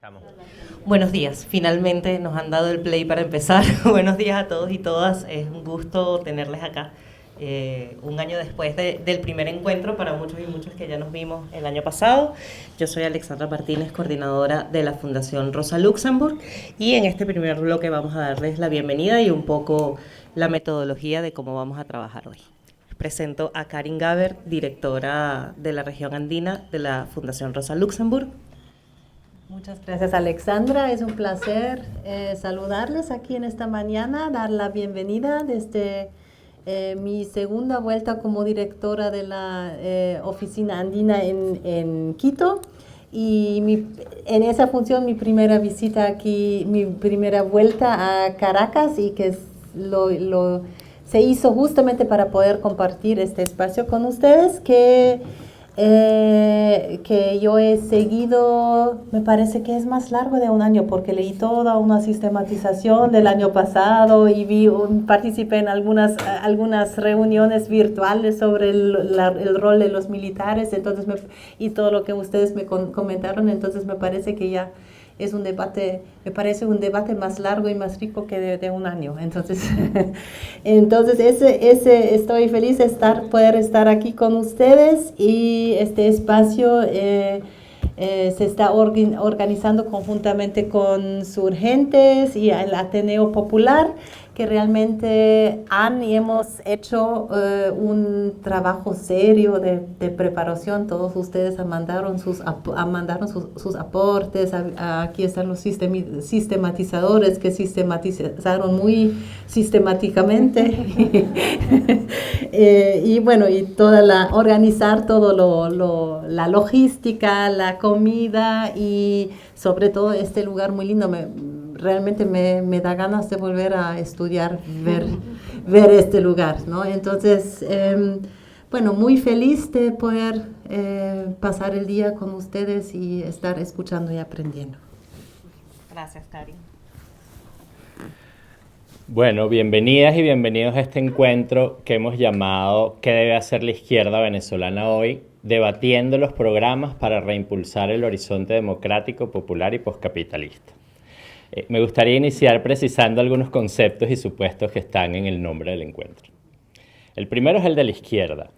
Estamos. Buenos días, finalmente nos han dado el play para empezar. Buenos días a todos y todas, es un gusto tenerles acá. Un año después del primer encuentro, para muchos y muchos que ya nos vimos el año pasado. Yo soy Alexandra Martínez, coordinadora de la Fundación Rosa Luxemburg, y en este primer bloque vamos a darles la bienvenida y un poco la metodología de cómo vamos a trabajar hoy. Presento a Karin Gaber, directora de la región andina de la Fundación Rosa Luxemburg. Muchas gracias, Alexandra. Es un placer saludarles aquí en esta mañana, dar la bienvenida desde mi segunda vuelta como directora de la oficina andina en Quito. Y en esa función mi primera visita aquí, mi primera vuelta a Caracas, y que se hizo justamente para poder compartir este espacio con ustedes, que yo he seguido. Me parece que es más largo de un año, porque leí toda una sistematización del año pasado y participé en algunas reuniones virtuales sobre el rol de los militares, entonces y todo lo que ustedes me comentaron. Entonces me parece que ya es un debate, me parece un debate más largo y más rico que de un año. Entonces, estoy feliz de poder estar aquí con ustedes, y este espacio se está organizando conjuntamente con Surgentes y el Ateneo Popular, que realmente hemos hecho un trabajo serio de preparación. Todos ustedes mandaron sus aportes. Aquí están los sistematizadores que sistematizaron muy sistemáticamente. Y bueno, y organizar todo la logística, la comida, y sobre todo este lugar muy lindo. Realmente me da ganas de volver a estudiar, ver este lugar, ¿no? Entonces, bueno, muy feliz de poder pasar el día con ustedes y estar escuchando y aprendiendo. Gracias, Karin. Bueno, bienvenidas y bienvenidos a este encuentro que hemos llamado ¿Qué debe hacer la izquierda venezolana hoy?, debatiendo los programas para reimpulsar el horizonte democrático, popular y poscapitalista. Me gustaría iniciar precisando algunos conceptos y supuestos que están en el nombre del encuentro. El primero es el de la izquierda.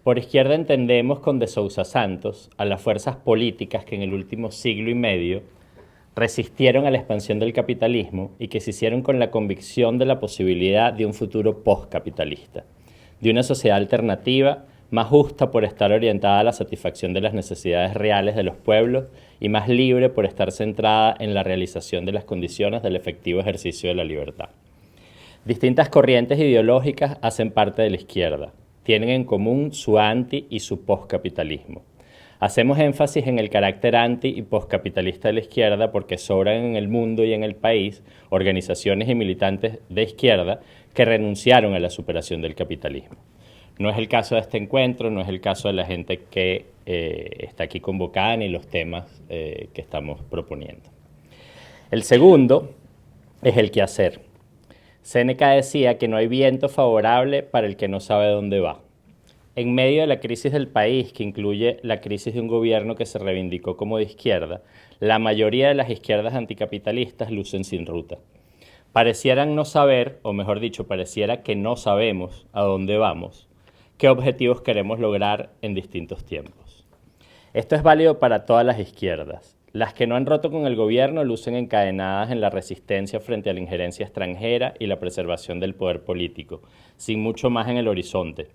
Por izquierda entendemos con de Sousa Santos a las fuerzas políticas que en el último siglo y medio resistieron a la expansión del capitalismo y que se hicieron con la convicción de la posibilidad de un futuro postcapitalista, de una sociedad alternativa más justa por estar orientada a la satisfacción de las necesidades reales de los pueblos y más libre por estar centrada en la realización de las condiciones del efectivo ejercicio de la libertad. Distintas corrientes ideológicas hacen parte de la izquierda, tienen en común su anti y su postcapitalismo. Hacemos énfasis en el carácter anti y postcapitalista de la izquierda porque sobran en el mundo y en el país organizaciones y militantes de izquierda que renunciaron a la superación del capitalismo. No es el caso de este encuentro, no es el caso de la gente que está aquí convocada ni los temas que estamos proponiendo. El segundo es el quehacer. Séneca decía que no hay viento favorable para el que no sabe dónde va. En medio de la crisis del país, que incluye la crisis de un gobierno que se reivindicó como de izquierda, la mayoría de las izquierdas anticapitalistas lucen sin ruta. Parecieran no saber, o mejor dicho, pareciera que no sabemos a dónde vamos, qué objetivos queremos lograr en distintos tiempos. Esto es válido para todas las izquierdas. Las que no han roto con el gobierno lucen encadenadas en la resistencia frente a la injerencia extranjera y la preservación del poder político, sin mucho más en el horizonte,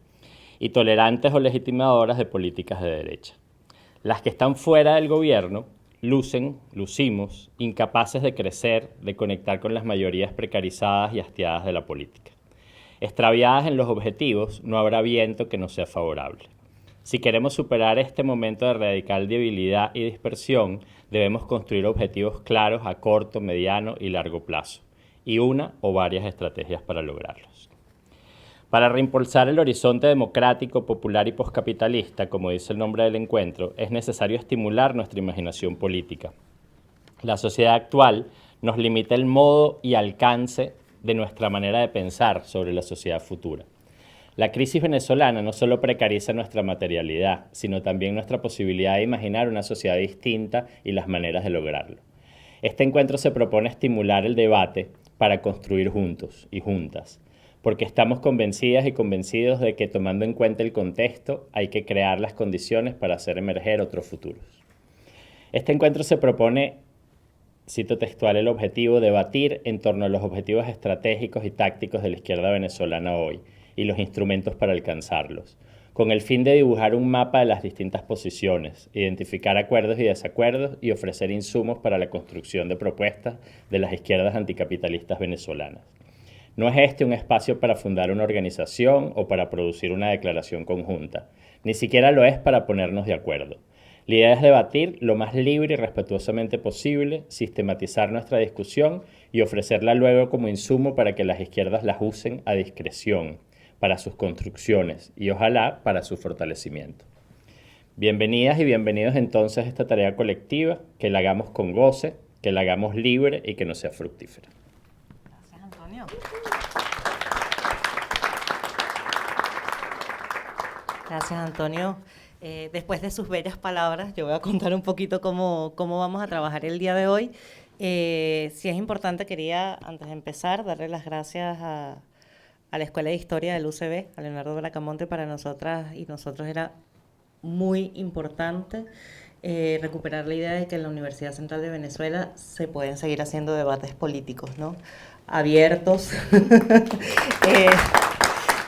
y tolerantes o legitimadoras de políticas de derecha. Las que están fuera del gobierno lucimos, incapaces de crecer, de conectar con las mayorías precarizadas y hastiadas de la política. Extraviadas en los objetivos, no habrá viento que no sea favorable. Si queremos superar este momento de radical debilidad y dispersión, debemos construir objetivos claros a corto, mediano y largo plazo, y una o varias estrategias para lograrlos. Para reimpulsar el horizonte democrático, popular y poscapitalista, como dice el nombre del encuentro, es necesario estimular nuestra imaginación política. La sociedad actual nos limita el modo y alcance de nuestra manera de pensar sobre la sociedad futura. La crisis venezolana no solo precariza nuestra materialidad, sino también nuestra posibilidad de imaginar una sociedad distinta y las maneras de lograrlo. Este encuentro se propone estimular el debate para construir juntos y juntas, porque estamos convencidas y convencidos de que, tomando en cuenta el contexto, hay que crear las condiciones para hacer emerger otros futuros. Este encuentro se propone, cito textual, el objetivo: debatir en torno a los objetivos estratégicos y tácticos de la izquierda venezolana hoy y los instrumentos para alcanzarlos, con el fin de dibujar un mapa de las distintas posiciones, identificar acuerdos y desacuerdos y ofrecer insumos para la construcción de propuestas de las izquierdas anticapitalistas venezolanas. No es este un espacio para fundar una organización o para producir una declaración conjunta, ni siquiera lo es para ponernos de acuerdo. La idea es debatir lo más libre y respetuosamente posible, sistematizar nuestra discusión y ofrecerla luego como insumo para que las izquierdas las usen a discreción, para sus construcciones y ojalá para su fortalecimiento. Bienvenidas y bienvenidos entonces a esta tarea colectiva, que la hagamos con goce, que la hagamos libre y que no sea fructífera. Gracias, Antonio. Gracias, Antonio. Después de sus bellas palabras, yo voy a contar un poquito cómo vamos a trabajar el día de hoy. Si es importante, quería, antes de empezar, darle las gracias a la Escuela de Historia del UCB, a Leonardo Bracamonte. Para nosotras y nosotros era muy importante recuperar la idea de que en la Universidad Central de Venezuela se pueden seguir haciendo debates políticos, ¿no? Abiertos,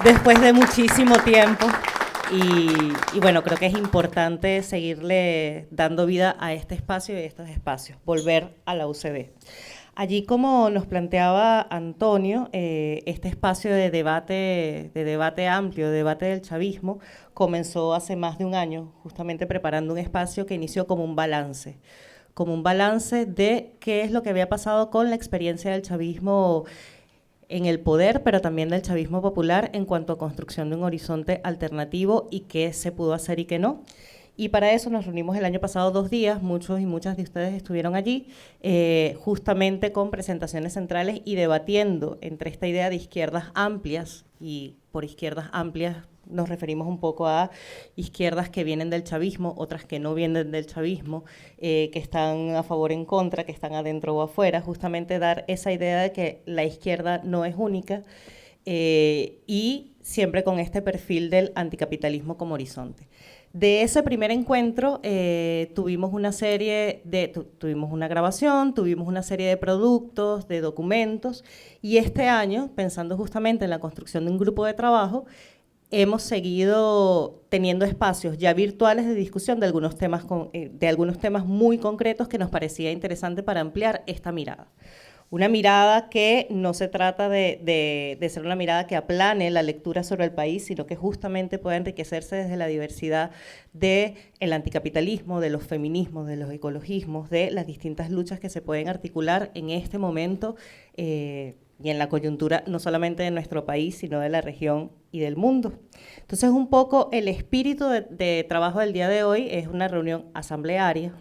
después de muchísimo tiempo. Y bueno, creo que es importante seguirle dando vida a este espacio y a estos espacios, volver a la UCB. Allí, como nos planteaba Antonio, este espacio de debate amplio, de debate del chavismo, comenzó hace más de un año, justamente preparando un espacio que inició como un balance de qué es lo que había pasado con la experiencia del chavismo en el poder, pero también del chavismo popular en cuanto a construcción de un horizonte alternativo y qué se pudo hacer y qué no. Y para eso nos reunimos el año pasado 2 días, muchos y muchas de ustedes estuvieron allí, justamente con presentaciones centrales y debatiendo entre esta idea de izquierdas amplias, y por izquierdas amplias nos referimos un poco a izquierdas que vienen del chavismo, otras que no vienen del chavismo, que están a favor o en contra, que están adentro o afuera, justamente dar esa idea de que la izquierda no es única, y siempre con este perfil del anticapitalismo como horizonte. De ese primer encuentro tuvimos una grabación, tuvimos una serie de productos, de documentos, y este año, pensando justamente en la construcción de un grupo de trabajo, hemos seguido teniendo espacios ya virtuales de discusión de algunos temas muy concretos que nos parecía interesante para ampliar esta mirada. Una mirada que no se trata de ser una mirada que aplane la lectura sobre el país, sino que justamente pueda enriquecerse desde la diversidad del anticapitalismo, de los feminismos, de los ecologismos, de las distintas luchas que se pueden articular en este momento y en la coyuntura no solamente de nuestro país, sino de la región y del mundo. Entonces, un poco el espíritu de trabajo del día de hoy es una reunión asamblearia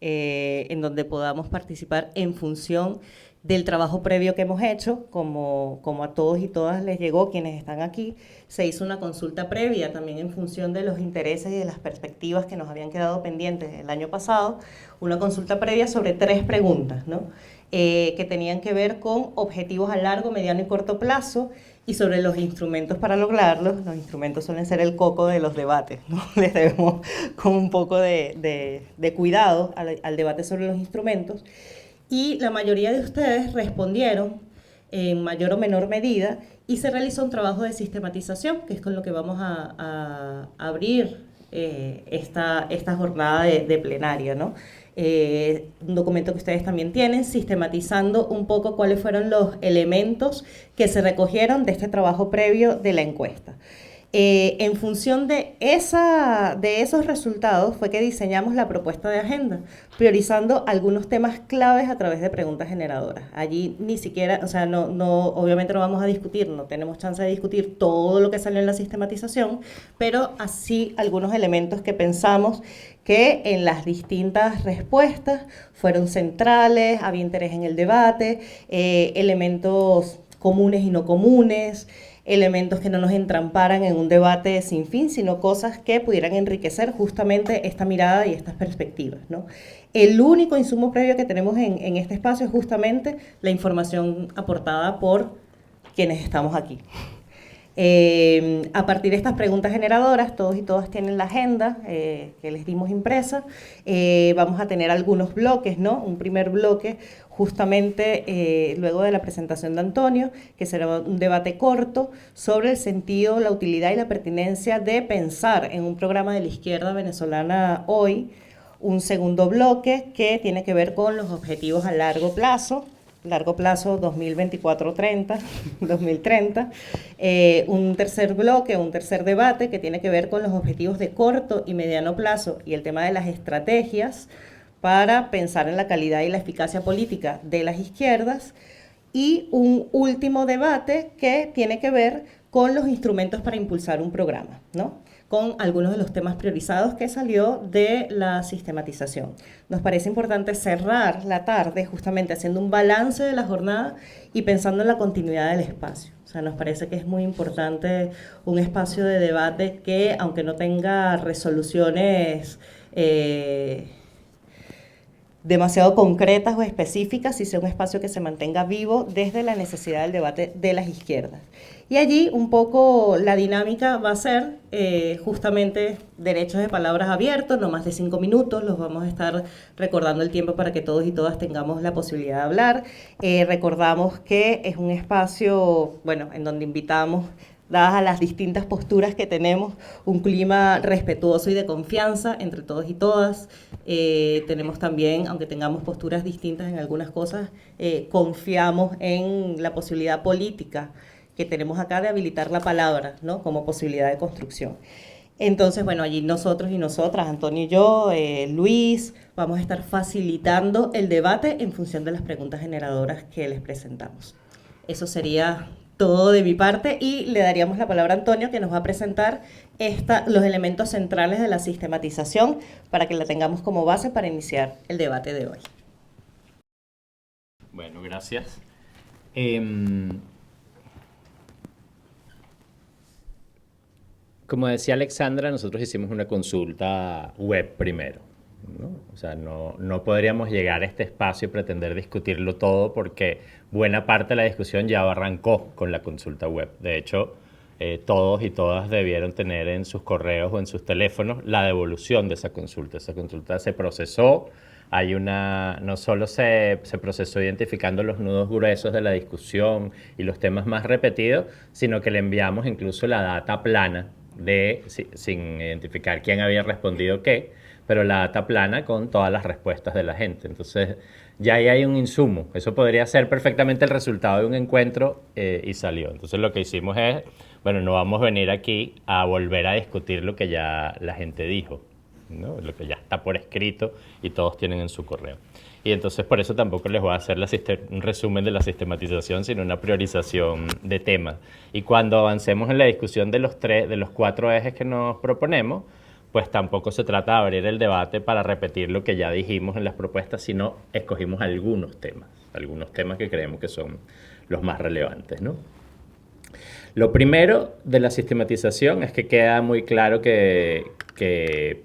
en donde podamos participar en función del trabajo previo que hemos hecho, como a todos y todas les llegó, quienes están aquí. Se hizo una consulta previa también en función de los intereses y de las perspectivas que nos habían quedado pendientes el año pasado, una consulta previa sobre 3 preguntas, ¿no? Que tenían que ver con objetivos a largo, mediano y corto plazo, y sobre los instrumentos para lograrlos. Los instrumentos suelen ser el coco de los debates, ¿no? Les debemos con un poco de cuidado al debate sobre los instrumentos. Y la mayoría de ustedes respondieron en mayor o menor medida y se realizó un trabajo de sistematización, que es con lo que vamos a abrir esta jornada de plenaria, ¿no? Un documento que ustedes también tienen, sistematizando un poco cuáles fueron los elementos que se recogieron de este trabajo previo de la encuesta. En función de esos resultados fue que diseñamos la propuesta de agenda, priorizando algunos temas claves a través de preguntas generadoras. Allí ni siquiera, o sea, obviamente no vamos a discutir, no tenemos chance de discutir todo lo que salió en la sistematización, pero así algunos elementos que pensamos que en las distintas respuestas fueron centrales, había interés en el debate, elementos comunes y no comunes, elementos que no nos entramparan en un debate sin fin, sino cosas que pudieran enriquecer justamente esta mirada y estas perspectivas, ¿no? El único insumo previo que tenemos en este espacio es justamente la información aportada por quienes estamos aquí. A partir de estas preguntas generadoras, todos y todas tienen la agenda que les dimos impresa. Vamos a tener algunos bloques, ¿no? Un primer bloque justamente luego de la presentación de Antonio, que será un debate corto sobre el sentido, la utilidad y la pertinencia de pensar en un programa de la izquierda venezolana hoy. Un segundo bloque que tiene que ver con los objetivos a largo plazo 2024-30, 2030. Un tercer bloque, un tercer debate que tiene que ver con los objetivos de corto y mediano plazo y el tema de las estrategias para pensar en la calidad y la eficacia política de las izquierdas. Y un último debate que tiene que ver con los instrumentos para impulsar un programa, ¿no? Con algunos de los temas priorizados que salió de la sistematización. Nos parece importante cerrar la tarde justamente haciendo un balance de la jornada y pensando en la continuidad del espacio. O sea, nos parece que es muy importante un espacio de debate que, aunque no tenga resoluciones demasiado concretas o específicas, sí sea un espacio que se mantenga vivo desde la necesidad del debate de las izquierdas. Y allí un poco la dinámica va a ser justamente derechos de palabras abiertos, no más de 5 minutos, los vamos a estar recordando el tiempo para que todos y todas tengamos la posibilidad de hablar. Recordamos que es un espacio, bueno, en donde invitamos, dadas a las distintas posturas que tenemos, un clima respetuoso y de confianza entre todos y todas. Tenemos también, aunque tengamos posturas distintas en algunas cosas, confiamos en la posibilidad política que tenemos acá de habilitar la palabra, ¿no? Como posibilidad de construcción. Entonces, bueno, allí nosotros y nosotras, Antonio y yo, Luis, vamos a estar facilitando el debate en función de las preguntas generadoras que les presentamos. Eso sería todo de mi parte y le daríamos la palabra a Antonio, que nos va a presentar los elementos centrales de la sistematización para que la tengamos como base para iniciar el debate de hoy. Bueno, gracias. Como decía Alexandra, nosotros hicimos una consulta web primero, ¿no? O sea, no podríamos llegar a este espacio y pretender discutirlo todo porque buena parte de la discusión ya arrancó con la consulta web. De hecho, todos y todas debieron tener en sus correos o en sus teléfonos la devolución de esa consulta. Esa consulta se procesó, no solo se procesó identificando los nudos gruesos de la discusión y los temas más repetidos, sino que le enviamos incluso la data plana sin identificar quién había respondido qué, pero la data plana con todas las respuestas de la gente. Entonces, ya ahí hay un insumo. Eso podría ser perfectamente el resultado de un encuentro y salió. Entonces, lo que hicimos es, bueno, no vamos a venir aquí a volver a discutir lo que ya la gente dijo, ¿no? Lo que ya está por escrito y todos tienen en su correo. Y entonces, por eso tampoco les voy a hacer un resumen de la sistematización, sino una priorización de temas. Y cuando avancemos en la discusión de los 4 ejes que nos proponemos, pues tampoco se trata de abrir el debate para repetir lo que ya dijimos en las propuestas, sino escogimos algunos temas que creemos que son los más relevantes, ¿no? Lo primero de la sistematización es que queda muy claro que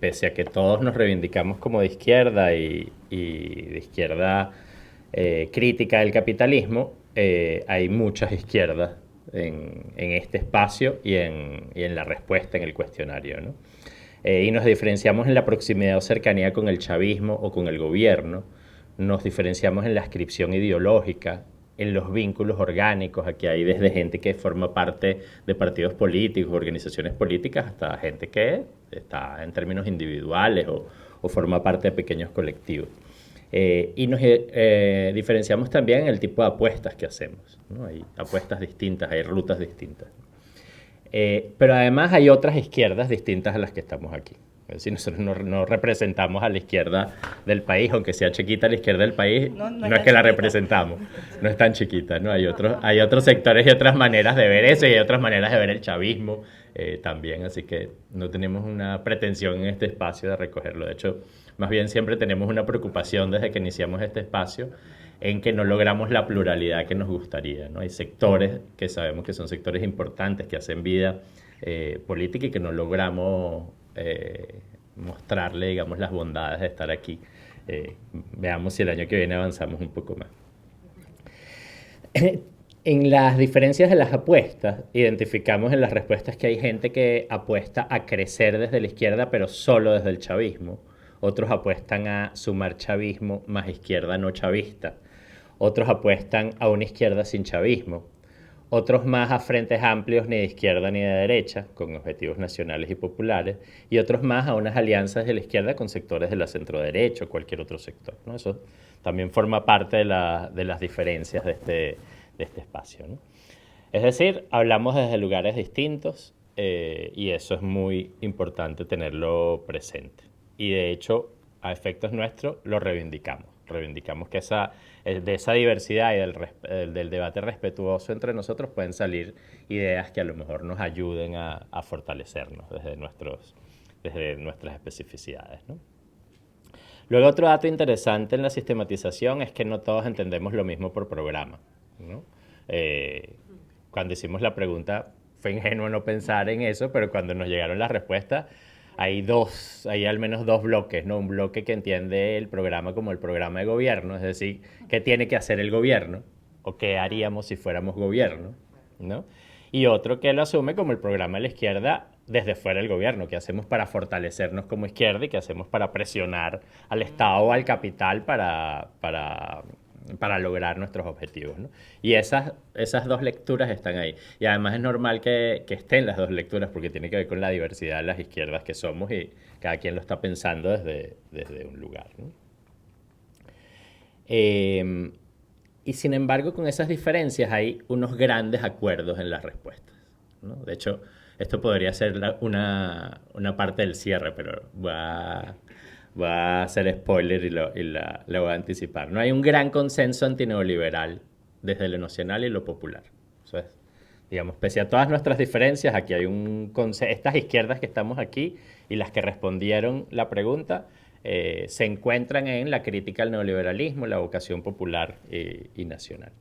pese a que todos nos reivindicamos como de izquierda y de izquierda crítica del capitalismo, hay muchas izquierdas en este espacio y en la respuesta en el cuestionario, ¿no? Y nos diferenciamos en la proximidad o cercanía con el chavismo o con el gobierno, nos diferenciamos en la adscripción ideológica, en los vínculos orgánicos. Aquí hay desde gente que forma parte de partidos políticos, organizaciones políticas, hasta gente que está en términos individuales o forma parte de pequeños colectivos. Y nos diferenciamos también en el tipo de apuestas que hacemos, ¿no? Hay apuestas distintas, hay rutas distintas. Pero además hay otras izquierdas distintas a las que estamos aquí. Es decir, nosotros no representamos a la izquierda del país, aunque sea chiquita la izquierda del país, no es que chiquita. La representamos, no es tan chiquita, ¿no? Hay otros sectores y otras maneras de ver eso, y hay otras maneras de ver el chavismo también, así que no tenemos una pretensión en este espacio de recogerlo. De hecho, Más bien siempre tenemos una preocupación desde que iniciamos este espacio en que no logramos la pluralidad que nos gustaría, ¿no? Hay sectores que sabemos que son sectores importantes, que hacen vida política y que no logramos mostrarle, digamos, las bondades de estar aquí. Veamos si el año que viene avanzamos un poco más. En las diferencias de las apuestas, identificamos en las respuestas que hay gente que apuesta a crecer desde la izquierda, pero solo desde el chavismo. Otros apuestan a sumar chavismo más izquierda no chavista. Otros apuestan a una izquierda sin chavismo. Otros más a frentes amplios ni de izquierda ni de derecha, con objetivos nacionales y populares. Y otros más a unas alianzas de la izquierda con sectores de la centroderecha o cualquier otro sector, ¿no? Eso también forma parte de las diferencias de este espacio, ¿no? Es decir, hablamos desde lugares distintos y eso es muy importante tenerlo presente. Y de hecho, a efectos nuestros, lo reivindicamos. Reivindicamos que de esa diversidad y del debate respetuoso entre nosotros pueden salir ideas que a lo mejor nos ayuden a fortalecernos desde nuestras especificidades, ¿no? Luego, otro dato interesante en la sistematización es que no todos entendemos lo mismo por programa, ¿no? Cuando hicimos la pregunta fue ingenuo no pensar en eso, pero cuando nos llegaron las respuestas hay al menos dos bloques, ¿no? Un bloque que entiende el programa como el programa de gobierno, es decir, qué tiene que hacer el gobierno o qué haríamos si fuéramos gobierno, ¿no? Y otro que lo asume como el programa de la izquierda desde fuera del gobierno, qué hacemos para fortalecernos como izquierda y qué hacemos para presionar al Estado o al capital para lograr nuestros objetivos, ¿no? Y esas dos lecturas están ahí. Y además es normal que estén las dos lecturas porque tiene que ver con la diversidad de las izquierdas que somos y cada quien lo está pensando desde un lugar, ¿no? Y sin embargo, con esas diferencias hay unos grandes acuerdos en las respuestas, ¿no? De hecho, esto podría ser una parte del cierre, pero voy a hacer spoiler y la voy a anticipar. No hay un gran consenso antineoliberal desde lo nacional y lo popular. Eso es, digamos, pese a todas nuestras diferencias, aquí hay estas izquierdas que estamos aquí y las que respondieron la pregunta se encuentran en la crítica al neoliberalismo, la vocación popular y nacional.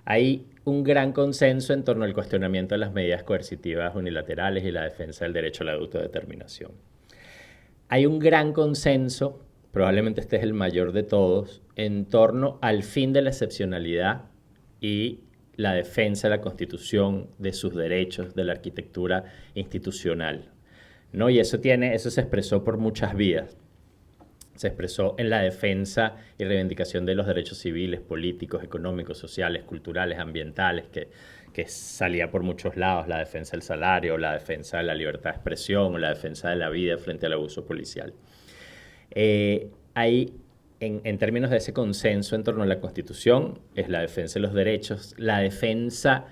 Hay un gran consenso en torno al cuestionamiento de las medidas coercitivas unilaterales y la defensa del derecho a la autodeterminación. Hay un gran consenso, probablemente este es el mayor de todos, en torno al fin de la excepcionalidad y la defensa de la Constitución, de sus derechos, de la arquitectura institucional, ¿no? Y eso se expresó por muchas vías. Se expresó en la defensa y reivindicación de los derechos civiles, políticos, económicos, sociales, culturales, ambientales, que salía por muchos lados, la defensa del salario, la defensa de la libertad de expresión, la defensa de la vida frente al abuso policial. Hay, en términos de ese consenso en torno a la Constitución, es la defensa de los derechos, la defensa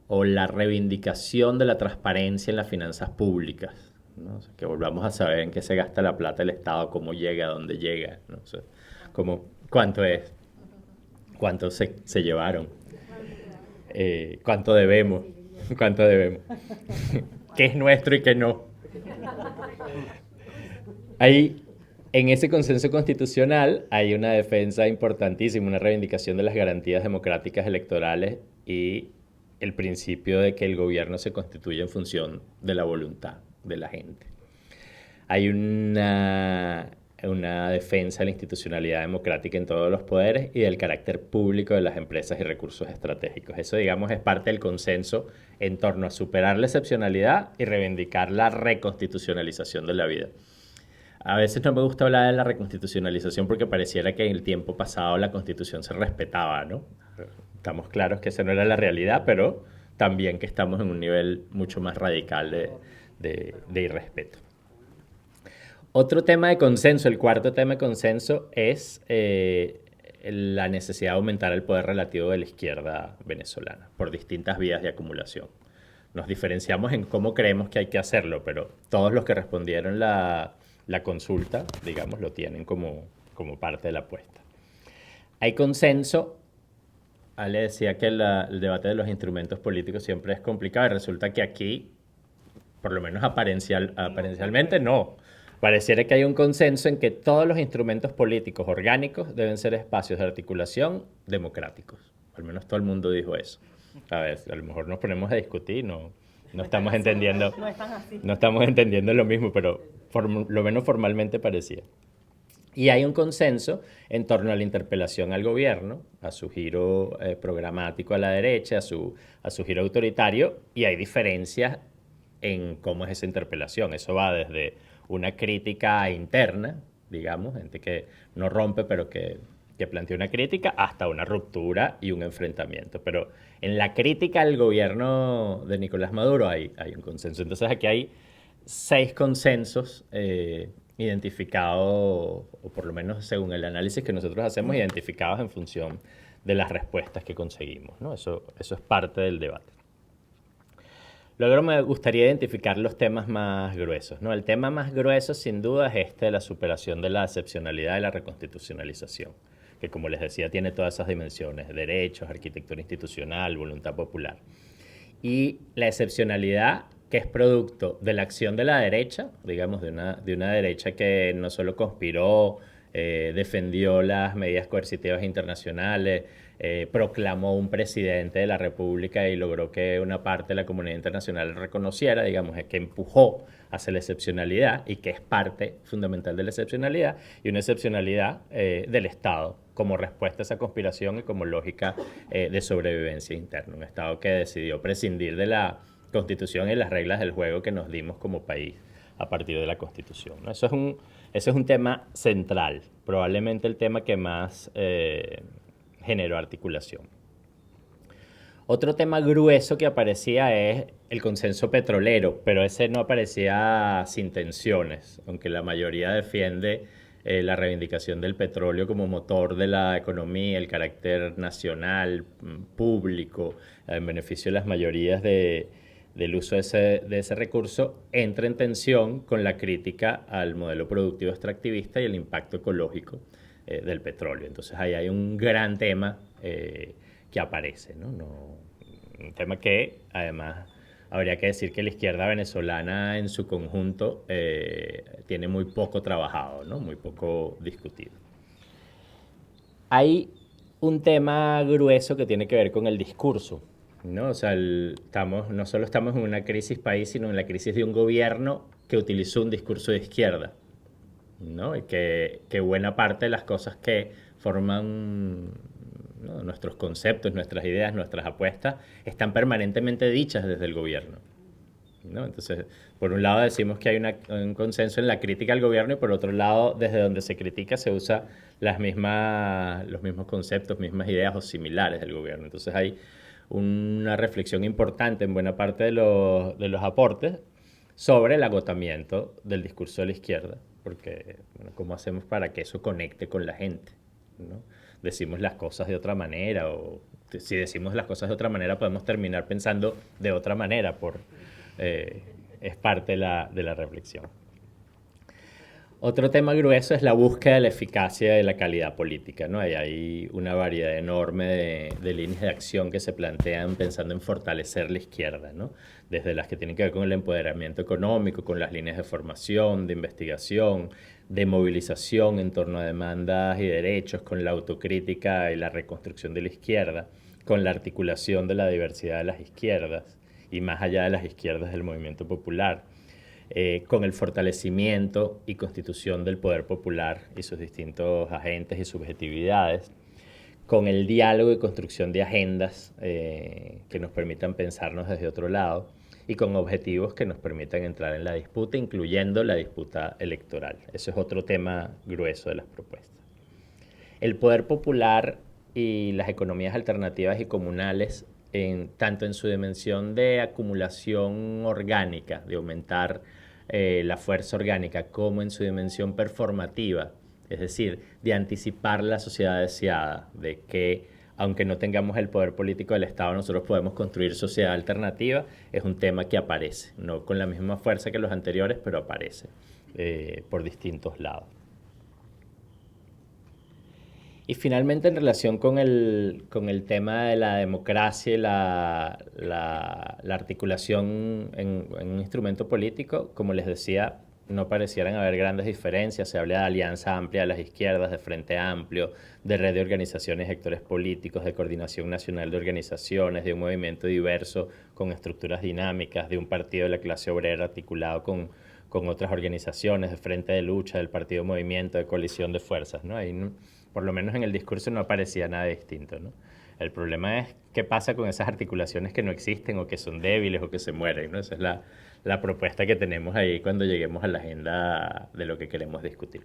o la reivindicación de la transparencia en las finanzas públicas, ¿no? O sea, que volvamos a saber en qué se gasta la plata del Estado, cómo llega, a dónde llega, ¿no? O sea, cuánto es, cuánto se llevaron, cuánto debemos, qué es nuestro y qué no. En ese consenso constitucional hay una defensa importantísima, una reivindicación de las garantías democráticas electorales y el principio de que el gobierno se constituye en función de la voluntad de la gente. Hay una defensa de la institucionalidad democrática en todos los poderes y del carácter público de las empresas y recursos estratégicos. Eso, digamos, es parte del consenso en torno a superar la excepcionalidad y reivindicar la reconstitucionalización de la vida. A veces no me gusta hablar de la reconstitucionalización porque pareciera que en el tiempo pasado la Constitución se respetaba, ¿no? Estamos claros que esa no era la realidad, pero también que estamos en un nivel mucho más radical de irrespeto. Otro tema de consenso, el cuarto tema de consenso, es la necesidad de aumentar el poder relativo de la izquierda venezolana por distintas vías de acumulación. Nos diferenciamos en cómo creemos que hay que hacerlo, pero todos los que respondieron la consulta, digamos, lo tienen como parte de la apuesta. Hay consenso. Ale decía que el debate de los instrumentos políticos siempre es complicado y resulta que aquí, por lo menos aparencialmente, no. Pareciera que hay un consenso en que todos los instrumentos políticos orgánicos deben ser espacios de articulación democráticos. Al menos todo el mundo dijo eso. A ver, a lo mejor nos ponemos a discutir, no estamos entendiendo, no estamos entendiendo lo mismo, pero lo menos formalmente parecía. Y hay un consenso en torno a la interpelación al gobierno, a su giro programático a la derecha, a su giro autoritario, y hay diferencias en cómo es esa interpelación. Eso va desde una crítica interna, digamos, gente que no rompe, pero que plantea una crítica, hasta una ruptura y un enfrentamiento. Pero en la crítica al gobierno de Nicolás Maduro hay un consenso. Entonces aquí hay 6 consensos identificados, o por lo menos según el análisis que nosotros hacemos, identificados en función de las respuestas que conseguimos, ¿no? Eso es parte del debate. Luego me gustaría identificar los temas más gruesos, ¿no? El tema más grueso, sin duda, es de la superación de la excepcionalidad y la reconstitucionalización, que, como les decía, tiene todas esas dimensiones: derechos, arquitectura institucional, voluntad popular. Y la excepcionalidad, que es producto de la acción de la derecha, digamos, de una derecha que no solo conspiró, defendió las medidas coercitivas internacionales, proclamó un presidente de la República y logró que una parte de la comunidad internacional reconociera, digamos, que empujó hacia la excepcionalidad y que es parte fundamental de la excepcionalidad, y una excepcionalidad del Estado como respuesta a esa conspiración y como lógica de sobrevivencia interna. Un Estado que decidió prescindir de la Constitución y las reglas del juego que nos dimos como país a partir de la Constitución, ¿no? Eso es un tema central, probablemente el tema que más generó articulación. Otro tema grueso que aparecía es el consenso petrolero, pero ese no aparecía sin tensiones, aunque la mayoría defiende la reivindicación del petróleo como motor de la economía, el carácter nacional, público, en beneficio de las mayorías del uso de ese recurso, entra en tensión con la crítica al modelo productivo extractivista y el impacto ecológico del petróleo. Entonces ahí hay un gran tema que aparece, ¿no? Un tema que además habría que decir que la izquierda venezolana en su conjunto tiene muy poco trabajado, ¿no? Muy poco discutido. Hay un tema grueso que tiene que ver con el discurso, ¿no? O sea, no solo estamos en una crisis país, sino en la crisis de un gobierno que utilizó un discurso de izquierda, ¿no? Y que buena parte de las cosas que forman, ¿no?, nuestros conceptos, nuestras ideas, nuestras apuestas, están permanentemente dichas desde el gobierno, ¿no? Entonces, por un lado decimos que hay un consenso en la crítica al gobierno, y por otro lado, desde donde se critica se usa los mismos conceptos, mismas ideas o similares del gobierno. Entonces hay una reflexión importante en buena parte de los aportes sobre el agotamiento del discurso de la izquierda, porque, bueno, ¿cómo hacemos para que eso conecte con la gente, ¿no? Decimos las cosas de otra manera, o si decimos las cosas de otra manera podemos terminar pensando de otra manera, es parte de la reflexión. Otro tema grueso es la búsqueda de la eficacia y de la calidad política, ¿no? Hay una variedad enorme de líneas de acción que se plantean pensando en fortalecer la izquierda, ¿no? Desde las que tienen que ver con el empoderamiento económico, con las líneas de formación, de investigación, de movilización en torno a demandas y derechos, con la autocrítica y la reconstrucción de la izquierda, con la articulación de la diversidad de las izquierdas y más allá de las izquierdas del movimiento popular, con el fortalecimiento y constitución del poder popular y sus distintos agentes y subjetividades, con el diálogo y construcción de agendas que nos permitan pensarnos desde otro lado, y con objetivos que nos permitan entrar en la disputa, incluyendo la disputa electoral. Eso es otro tema grueso de las propuestas. El poder popular y las economías alternativas y comunales, tanto en su dimensión de acumulación orgánica, de aumentar la fuerza orgánica, como en su dimensión performativa, es decir, de anticipar la sociedad deseada, de que aunque no tengamos el poder político del Estado, nosotros podemos construir sociedad alternativa, es un tema que aparece, no con la misma fuerza que los anteriores, pero aparece por distintos lados. Y finalmente, en relación con el tema de la democracia y la articulación en un instrumento político, como les decía, no parecieran haber grandes diferencias. Se habla de alianza amplia de las izquierdas, de Frente Amplio, de red de organizaciones y actores políticos, de coordinación nacional de organizaciones, de un movimiento diverso con estructuras dinámicas, de un partido de la clase obrera articulado con otras organizaciones, de frente de lucha, del partido movimiento, de coalición de fuerzas, ¿no? Ahí, por lo menos en el discurso no aparecía nada distinto, ¿no? El problema es qué pasa con esas articulaciones que no existen o que son débiles o que se mueren, ¿no? Esa es la propuesta que tenemos ahí cuando lleguemos a la agenda de lo que queremos discutir.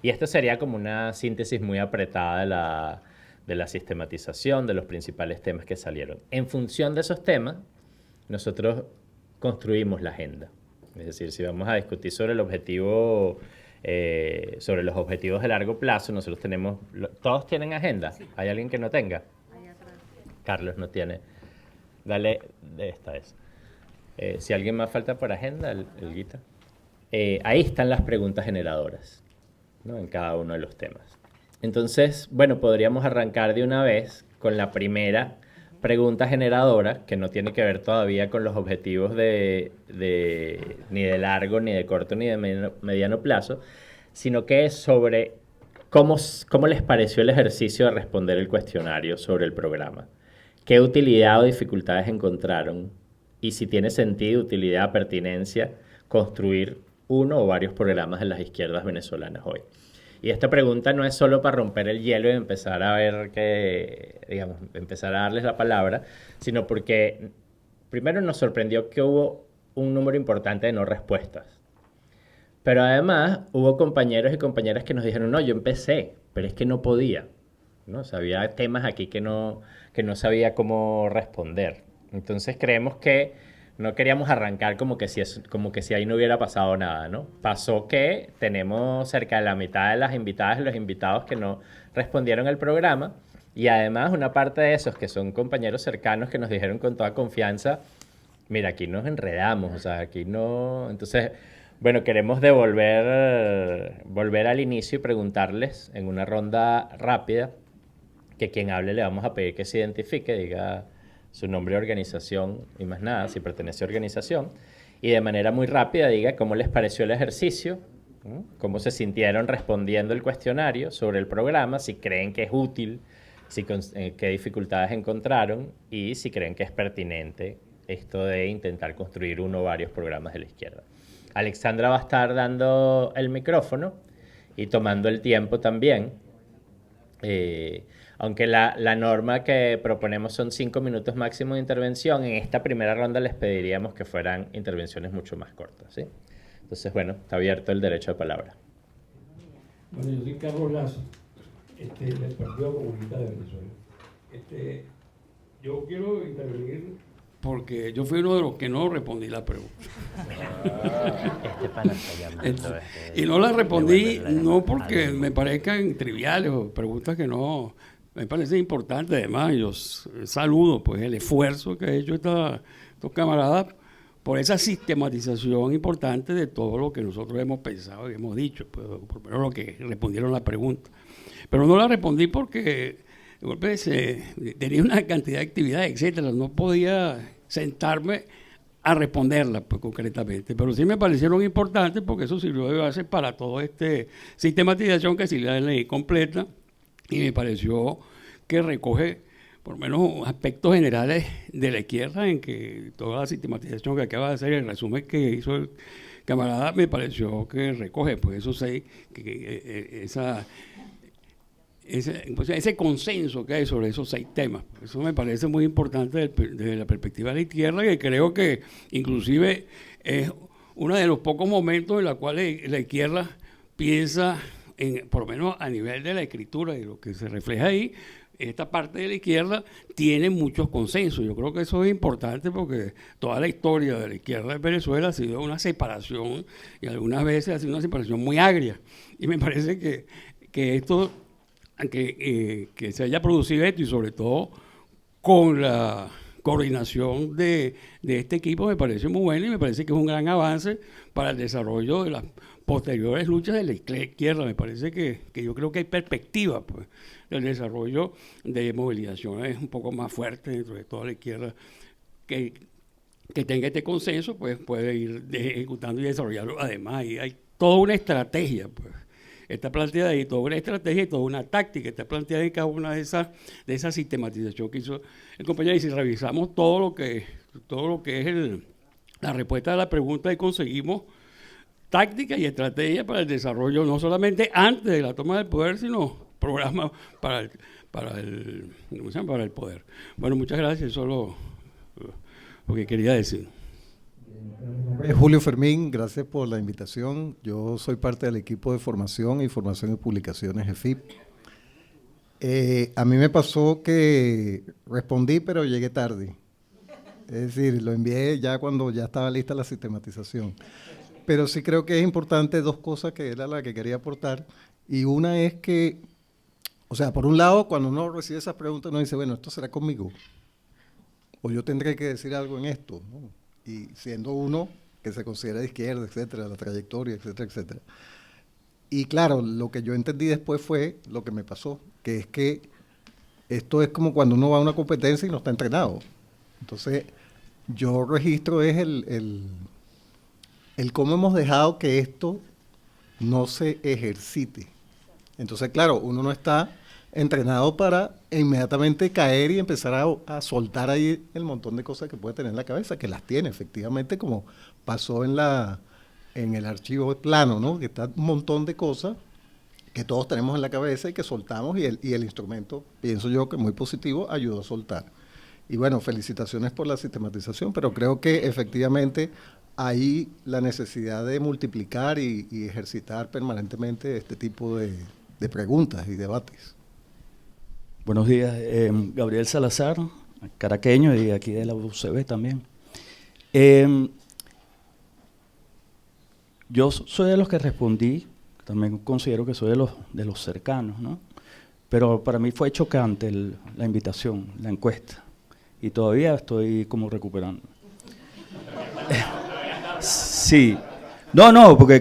Y esto sería como una síntesis muy apretada de la sistematización de los principales temas que salieron. En función de esos temas, nosotros construimos la agenda. Es decir, si vamos a discutir sobre el objetivo, sobre los objetivos de largo plazo, nosotros tenemos, ¿todos tienen agenda? Sí. ¿Hay alguien que no tenga? Carlos no tiene. Dale, esta es. Si alguien más falta por agenda, el Guita. Ahí están las preguntas generadoras, ¿no? En cada uno de los temas. Entonces, bueno, podríamos arrancar de una vez con la primera pregunta generadora, que no tiene que ver todavía con los objetivos ni de largo, ni de corto, ni de mediano plazo, sino que es sobre cómo les pareció el ejercicio de responder el cuestionario sobre el programa. ¿Qué utilidad o dificultades encontraron? Y si tiene sentido, utilidad, pertinencia, construir uno o varios programas de las izquierdas venezolanas hoy. Y esta pregunta no es solo para romper el hielo y empezar a ver empezar a darles la palabra, sino porque primero nos sorprendió que hubo un número importante de no respuestas. Pero además hubo compañeros y compañeras que nos dijeron, no, yo empecé, pero es que no podía, ¿no? O sea, había temas aquí que no sabía cómo responder. Entonces creemos que no queríamos arrancar como que si ahí no hubiera pasado nada, ¿no? Pasó que tenemos cerca de la mitad de las invitadas y los invitados que no respondieron al programa, y además una parte de esos que son compañeros cercanos que nos dijeron con toda confianza, mira, aquí nos enredamos, o sea, aquí no... Entonces, bueno, queremos volver al inicio y preguntarles en una ronda rápida, que quien hable le vamos a pedir que se identifique, diga su nombre de organización y más nada, si pertenece a organización, y de manera muy rápida diga cómo les pareció el ejercicio, cómo se sintieron respondiendo el cuestionario sobre el programa, si creen que es útil, qué dificultades encontraron y si creen que es pertinente esto de intentar construir uno o varios programas de la izquierda. Alexandra va a estar dando el micrófono y tomando el tiempo también. Aunque la norma que proponemos son 5 minutos máximo de intervención, en esta primera ronda les pediríamos que fueran intervenciones mucho más cortas, ¿sí? Entonces, bueno, está abierto el derecho de palabra. Bueno, yo soy Carlos Lazo, del Partido Comunista de Venezuela. Yo quiero intervenir porque yo fui uno de los que no respondí la pregunta. Y no la respondí no porque me parezcan triviales o preguntas que no... Me parece importante, además, yo saludo pues el esfuerzo que ha hecho estos camaradas por esa sistematización importante de todo lo que nosotros hemos pensado y hemos dicho, pues, por lo menos lo que respondieron la pregunta. Pero no la respondí porque de golpe tenía una cantidad de actividades, etcétera, no podía sentarme a responderla pues, concretamente, pero sí me parecieron importantes porque eso sirvió de base para toda esta sistematización que sí la leí completa. Y me pareció que recoge, por lo menos, aspectos generales de la izquierda, en que toda la sistematización que acaba de hacer, el resumen que hizo el camarada, me pareció que recoge, pues eso sí, ese consenso que hay sobre esos 6 temas. Eso me parece muy importante desde la perspectiva de la izquierda, que creo que inclusive es uno de los pocos momentos en los cuales la izquierda piensa... por lo menos a nivel de la escritura y lo que se refleja ahí, esta parte de la izquierda tiene muchos consensos. Yo creo que eso es importante porque toda la historia de la izquierda de Venezuela ha sido una separación y algunas veces ha sido una separación muy agria. Y me parece que esto, que se haya producido esto y sobre todo con la coordinación de este equipo me parece muy bueno y me parece que es un gran avance para el desarrollo de las posteriores luchas de la izquierda. Me parece que yo creo que hay perspectiva pues, del desarrollo de movilizaciones un poco más fuertes dentro de toda la izquierda que tenga este consenso, pues puede ir ejecutando y desarrollando. Además, ahí hay toda una estrategia, pues. Está planteada ahí toda una estrategia y toda una táctica, está planteada en cada una de esas sistematizaciones que hizo el compañero. Y si revisamos todo lo que es la respuesta a la pregunta, y conseguimos táctica y estrategia para el desarrollo, no solamente antes de la toma del poder, sino programas para el poder. Bueno, muchas gracias, eso es lo que quería decir. Julio Fermín, gracias por la invitación. Yo soy parte del equipo de formación y publicaciones EFIP. A mí me pasó que respondí, pero llegué tarde. Es decir, lo envié ya cuando ya estaba lista la sistematización. Pero sí creo que es importante dos cosas que era la que quería aportar. Y una es que, o sea, por un lado, cuando uno recibe esas preguntas, uno dice, bueno, ¿esto será conmigo? O yo tendré que decir algo en esto, ¿no? Y siendo uno que se considera de izquierda, etcétera, la trayectoria, etcétera, etcétera. Y claro, lo que yo entendí después fue lo que me pasó, que es que esto es como cuando uno va a una competencia y no está entrenado. Entonces, yo registro es el cómo hemos dejado que esto no se ejercite. Entonces, claro, uno no está entrenado para inmediatamente caer y empezar a soltar ahí el montón de cosas que puede tener en la cabeza, que las tiene efectivamente, como pasó en el archivo plano, ¿no? Que está un montón de cosas que todos tenemos en la cabeza y que soltamos, y el instrumento, pienso yo que muy positivo, ayudó a soltar. Y bueno, felicitaciones por la sistematización, pero creo que efectivamente hay la necesidad de multiplicar y ejercitar permanentemente este tipo de preguntas y debates. Buenos días, Gabriel Salazar, caraqueño y aquí de la UCB también. Yo soy de los que respondí, también considero que soy de los cercanos, ¿no? Pero para mí fue chocante la invitación, la encuesta, y todavía estoy como recuperando. Sí, no, porque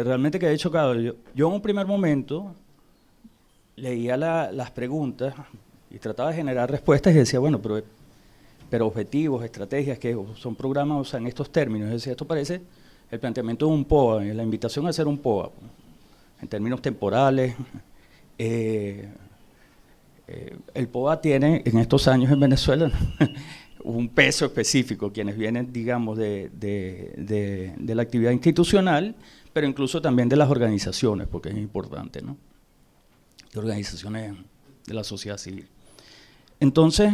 realmente quedé chocado. Yo en un primer momento leía las preguntas y trataba de generar respuestas y decía, bueno, pero objetivos, estrategias, que son programas, o sea, en estos términos. Es decir, esto parece el planteamiento de un POA, la invitación a hacer un POA, en términos temporales. El POA tiene en estos años en Venezuela un peso específico, quienes vienen, digamos, de la actividad institucional, pero incluso también de las organizaciones, porque es importante, ¿no? De organizaciones de la sociedad civil. Entonces,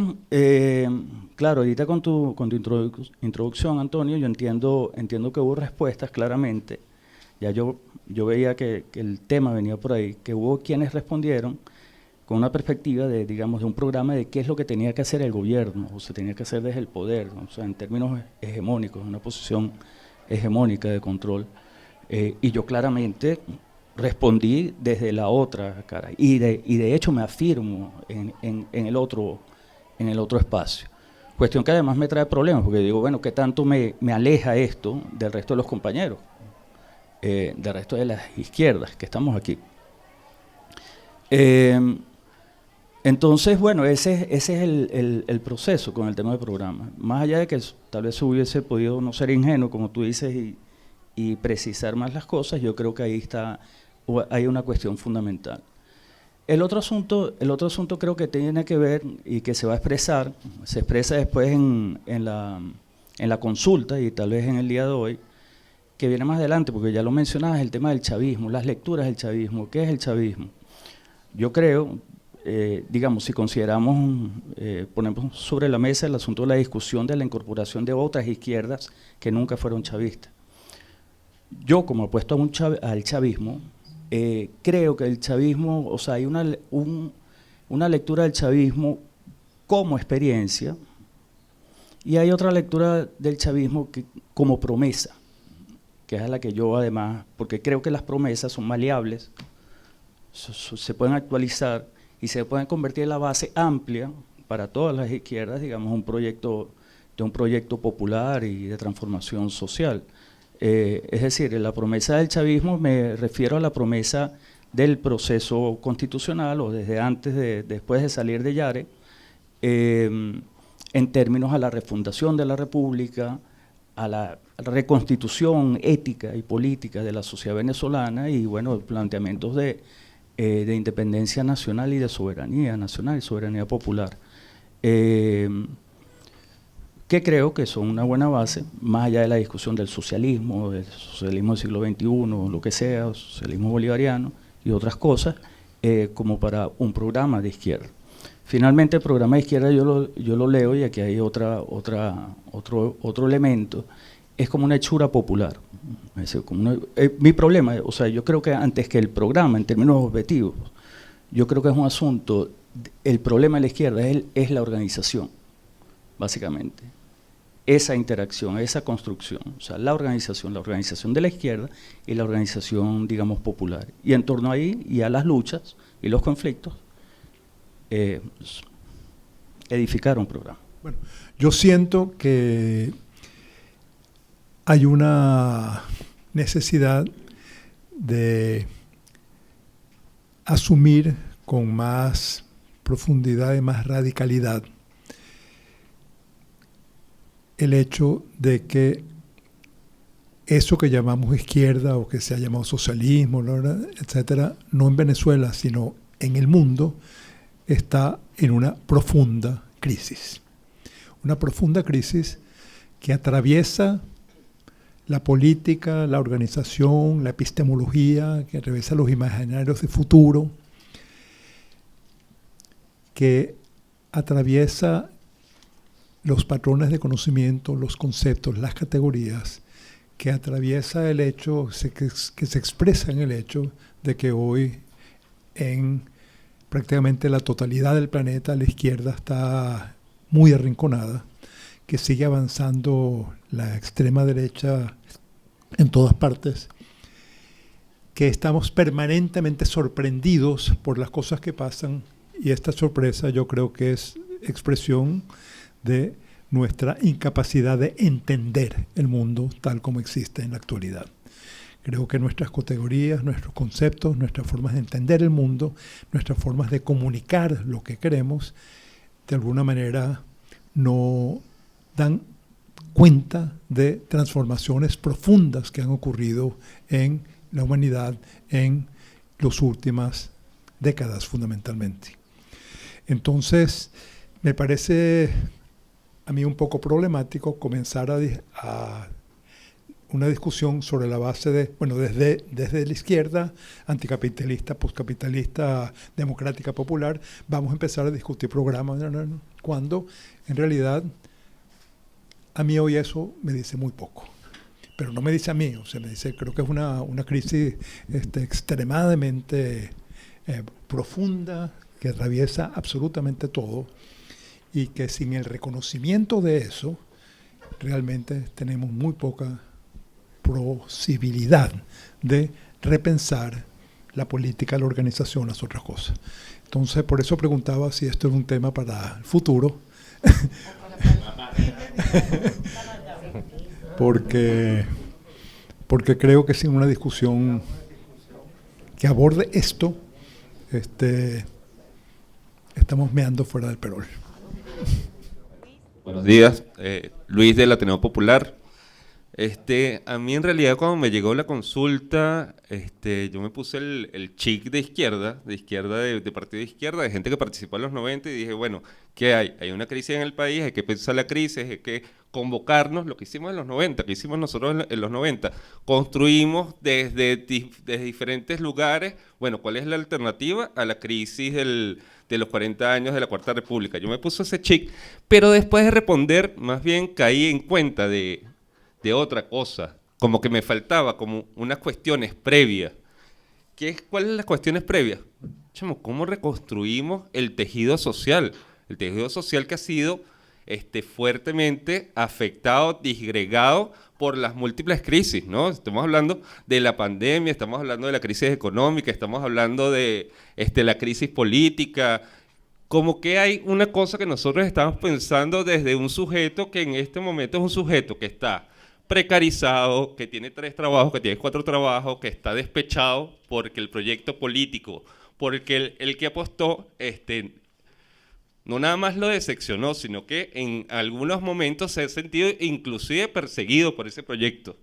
claro, ahorita con tu introducción, Antonio, yo entiendo que hubo respuestas claramente. Ya yo veía que el tema venía por ahí, que hubo quienes respondieron con una perspectiva de, digamos, de un programa de qué es lo que tenía que hacer el gobierno, o se tenía que hacer desde el poder, ¿no? O sea, en términos hegemónicos, una posición hegemónica de control. Y yo claramente respondí desde la otra cara, y de hecho me afirmo en el otro espacio. Cuestión que además me trae problemas, porque digo, bueno, ¿qué tanto me aleja esto del resto de los compañeros, del resto de las izquierdas que estamos aquí? Entonces, bueno, ese es el proceso con el tema del programa. Más allá de que tal vez hubiese podido no ser ingenuo, como tú dices, y precisar más las cosas, yo creo que ahí hay una cuestión fundamental. El otro asunto creo que tiene que ver y que se va a expresar, se expresa después en la consulta y tal vez en el día de hoy, que viene más adelante, porque ya lo mencionabas, el tema del chavismo, las lecturas del chavismo. ¿Qué es el chavismo? Yo creo, digamos, si consideramos, ponemos sobre la mesa el asunto de la discusión de la incorporación de otras izquierdas que nunca fueron chavistas. Yo, como apuesto al chavismo, creo que el chavismo, o sea, hay una lectura del chavismo como experiencia y hay otra lectura del chavismo como promesa, que es a la que yo además, porque creo que las promesas son maleables, se pueden actualizar y se pueden convertir en la base amplia para todas las izquierdas, digamos, un proyecto popular y de transformación social. Es decir, la promesa del chavismo me refiero a la promesa del proceso constitucional o desde antes, después de salir de Yare, en términos a la refundación de la República, a la reconstitución ética y política de la sociedad venezolana y, bueno, planteamientos de independencia nacional y de soberanía nacional y soberanía popular, que creo que son una buena base, más allá de la discusión del socialismo del siglo XXI, lo que sea, socialismo bolivariano y otras cosas, como para un programa de izquierda. Finalmente, el programa de izquierda yo lo leo, y aquí hay otro elemento, es como una hechura popular. Es decir, mi problema, o sea, yo creo que antes que el programa, en términos objetivos, yo creo que es un asunto, el problema de la izquierda es la organización, básicamente. Esa interacción, esa construcción, o sea, la organización de la izquierda y la organización, digamos, popular. Y en torno ahí, y a las luchas y los conflictos, edificar un programa. Bueno, yo siento que hay una necesidad de asumir con más profundidad y más radicalidad el hecho de que eso que llamamos izquierda o que se ha llamado socialismo, etcétera, no en Venezuela, sino en el mundo, está en una profunda crisis. Una profunda crisis que atraviesa la política, la organización, la epistemología, que atraviesa los imaginarios de futuro, que atraviesa los patrones de conocimiento, los conceptos, las categorías, que atraviesa el hecho, que se expresa en el hecho de que hoy en prácticamente la totalidad del planeta la izquierda está muy arrinconada, que sigue avanzando la extrema derecha en todas partes, que estamos permanentemente sorprendidos por las cosas que pasan, y esta sorpresa yo creo que es expresión de nuestra incapacidad de entender el mundo tal como existe en la actualidad. Creo que nuestras categorías, nuestros conceptos, nuestras formas de entender el mundo, nuestras formas de comunicar lo que queremos, de alguna manera no dan cuenta de transformaciones profundas que han ocurrido en la humanidad en las últimas décadas fundamentalmente. Entonces, me parece a mí un poco problemático comenzar a una discusión sobre la base de, bueno, desde la izquierda, anticapitalista, postcapitalista, democrática, popular, vamos a empezar a discutir programas, cuando en realidad a mí hoy eso me dice muy poco. Pero no me dice a mí, o sea, me dice, creo que es una crisis extremadamente profunda, que atraviesa absolutamente todo, y que sin el reconocimiento de eso, realmente tenemos muy poca posibilidad de repensar la política, la organización, las otras cosas. Entonces, por eso preguntaba si esto es un tema para el futuro. porque creo que sin una discusión que aborde esto, estamos meando fuera del perol. Buenos días, Luis del Ateneo Popular. A mí en realidad cuando me llegó la consulta, yo me puse el chic de izquierda, de partido de izquierda, de gente que participó en los 90, y dije, bueno, ¿qué hay? Hay una crisis en el país, hay que pensar la crisis, hay que convocarnos, lo que hicimos en los 90, que hicimos nosotros en los 90, construimos desde diferentes lugares, bueno, ¿cuál es la alternativa a la crisis de los 40 años de la Cuarta República? Yo me puse ese chic, pero después de responder, más bien caí en cuenta de otra cosa, como que me faltaba, como unas cuestiones previas. ¿Cuáles son las cuestiones previas? Chamo, ¿cómo reconstruimos el tejido social? El tejido social que ha sido fuertemente afectado, disgregado por las múltiples crisis, ¿no? Estamos hablando de la pandemia, estamos hablando de la crisis económica, estamos hablando de la crisis política. Como que hay una cosa que nosotros estamos pensando desde un sujeto que en este momento es un sujeto que está precarizado, que tiene 3 trabajos, que tiene 4 trabajos, que está despechado porque el proyecto político, porque el que apostó, no nada más lo decepcionó, sino que en algunos momentos se ha sentido inclusive perseguido por ese proyecto.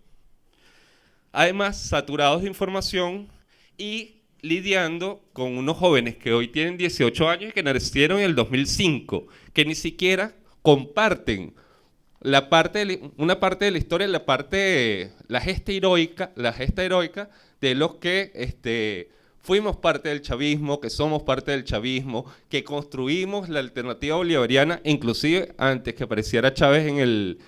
Además, saturados de información y lidiando con unos jóvenes que hoy tienen 18 años y que nacieron en el 2005, que ni siquiera comparten una parte de la historia, la gesta heroica de los que fuimos parte del chavismo, que somos parte del chavismo, que construimos la alternativa bolivariana, inclusive antes que apareciera Chávez en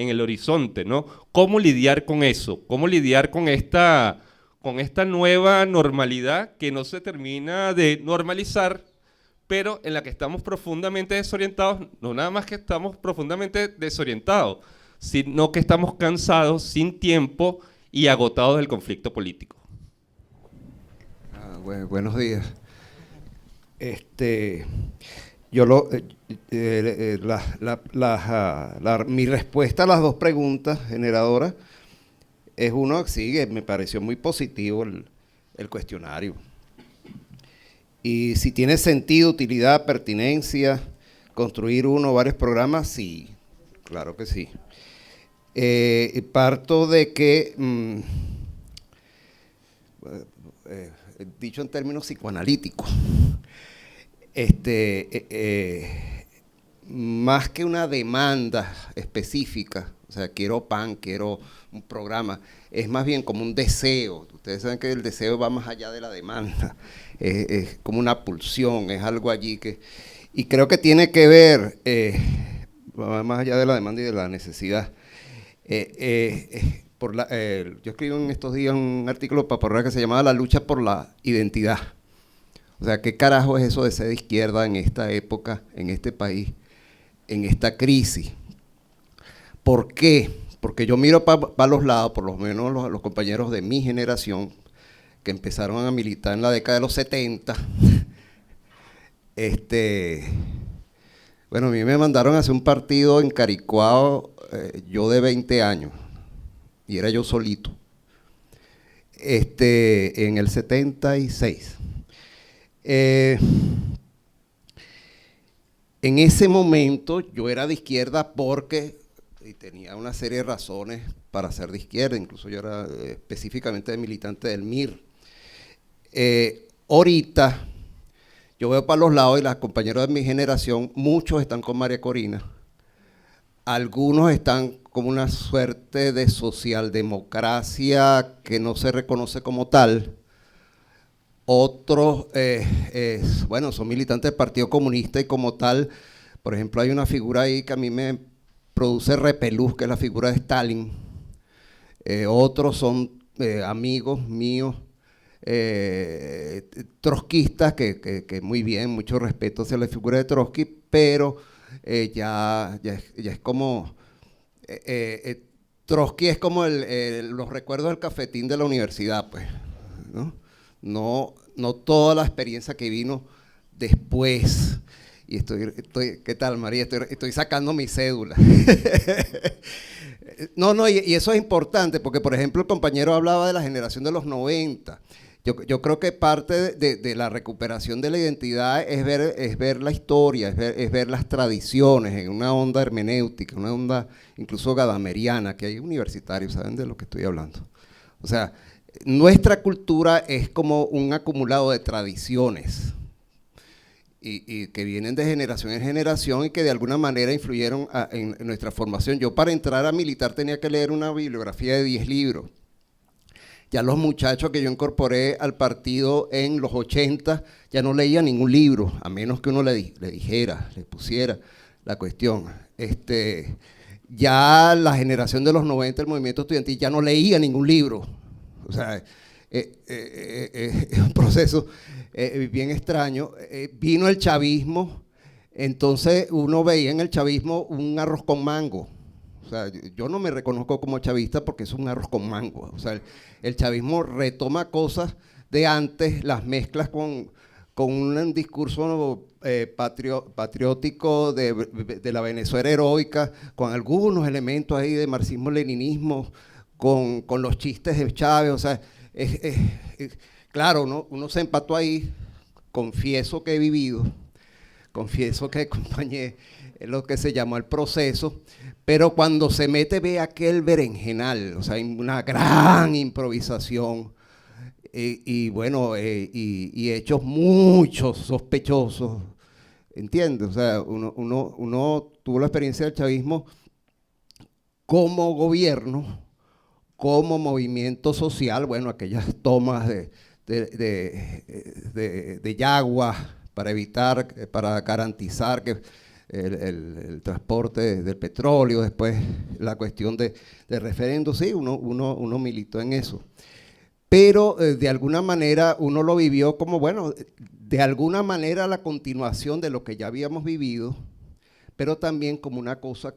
el horizonte, ¿no? ¿Cómo lidiar con eso? ¿Cómo lidiar con esta nueva normalidad que no se termina de normalizar, pero en la que estamos profundamente desorientados? No nada más que estamos profundamente desorientados, sino que estamos cansados, sin tiempo y agotados del conflicto político. Buenos días. Mi respuesta a las dos preguntas generadoras es uno, sí, que me pareció muy positivo el cuestionario. Y si tiene sentido, utilidad, pertinencia, construir uno o varios programas, sí, claro que sí. Parto de que, dicho en términos psicoanalíticos, más que una demanda específica, o sea, quiero pan, quiero un programa, es más bien como un deseo. Ustedes saben que el deseo va más allá de la demanda, es como una pulsión, es algo allí que, y creo que tiene que ver, va más allá de la demanda y de la necesidad. Yo escribí en estos días un artículo para Porra que se llamaba La lucha por la identidad. O sea, ¿qué carajo es eso de ser de izquierda en esta época, en este país, en esta crisis? ¿Por qué? Porque yo miro para los lados, por lo menos los compañeros de mi generación, que empezaron a militar en la década de los 70. Bueno, a mí me mandaron a hacer un partido en Caricuao, yo de 20 años. Y era yo solito, en el 76. En ese momento yo era de izquierda porque tenía una serie de razones para ser de izquierda, incluso yo era específicamente militante del MIR. Ahorita yo veo para los lados y los compañeros de mi generación, muchos están con María Corina, algunos están como una suerte de socialdemocracia que no se reconoce como tal. Otros, bueno, son militantes del Partido Comunista y como tal, por ejemplo, hay una figura ahí que a mí me produce repelús, que es la figura de Stalin. Otros son amigos míos, trotskistas, que muy bien, mucho respeto hacia la figura de Trotsky, pero ya es como... Trotsky es como los recuerdos del cafetín de la universidad, pues, ¿no? No toda la experiencia que vino después. Y ¿qué tal, María? Estoy sacando mi cédula. Y eso es importante, porque, por ejemplo, el compañero hablaba de la generación de los 90. Yo creo que parte de la recuperación de la identidad es ver la historia, es ver las tradiciones en una onda hermenéutica, una onda incluso gadameriana, que hay universitarios, ¿saben de lo que estoy hablando? O sea, nuestra cultura es como un acumulado de tradiciones y que vienen de generación en generación y que de alguna manera influyeron en nuestra formación. Yo para entrar a militar tenía que leer una bibliografía de 10 libros. Ya los muchachos que yo incorporé al partido en los 80 ya no leían ningún libro, a menos que uno le dijera, le pusiera la cuestión. Ya la generación de los 90, el movimiento estudiantil, ya no leía ningún libro. O sea, es un proceso bien extraño. Vino el chavismo, entonces uno veía en el chavismo un arroz con mango. O sea, yo no me reconozco como chavista porque es un arroz con mango. O sea, el chavismo retoma cosas de antes, las mezclas con un discurso patriótico de la Venezuela heroica, con algunos elementos ahí de marxismo-leninismo, con los chistes de Chávez. O sea, claro, uno se empató ahí, confieso que he vivido confieso que acompañé lo que se llamó el proceso, pero cuando se mete ve aquel berenjenal, o sea, hay una gran improvisación y hechos muchos sospechosos, ¿entiendes? O sea, uno tuvo la experiencia del chavismo como gobierno, como movimiento social, bueno, aquellas tomas de Yagua para garantizar que el transporte del petróleo, después la cuestión de referendo, sí, uno militó en eso. Pero de alguna manera uno lo vivió como, bueno, de alguna manera la continuación de lo que ya habíamos vivido, pero también como una cosa,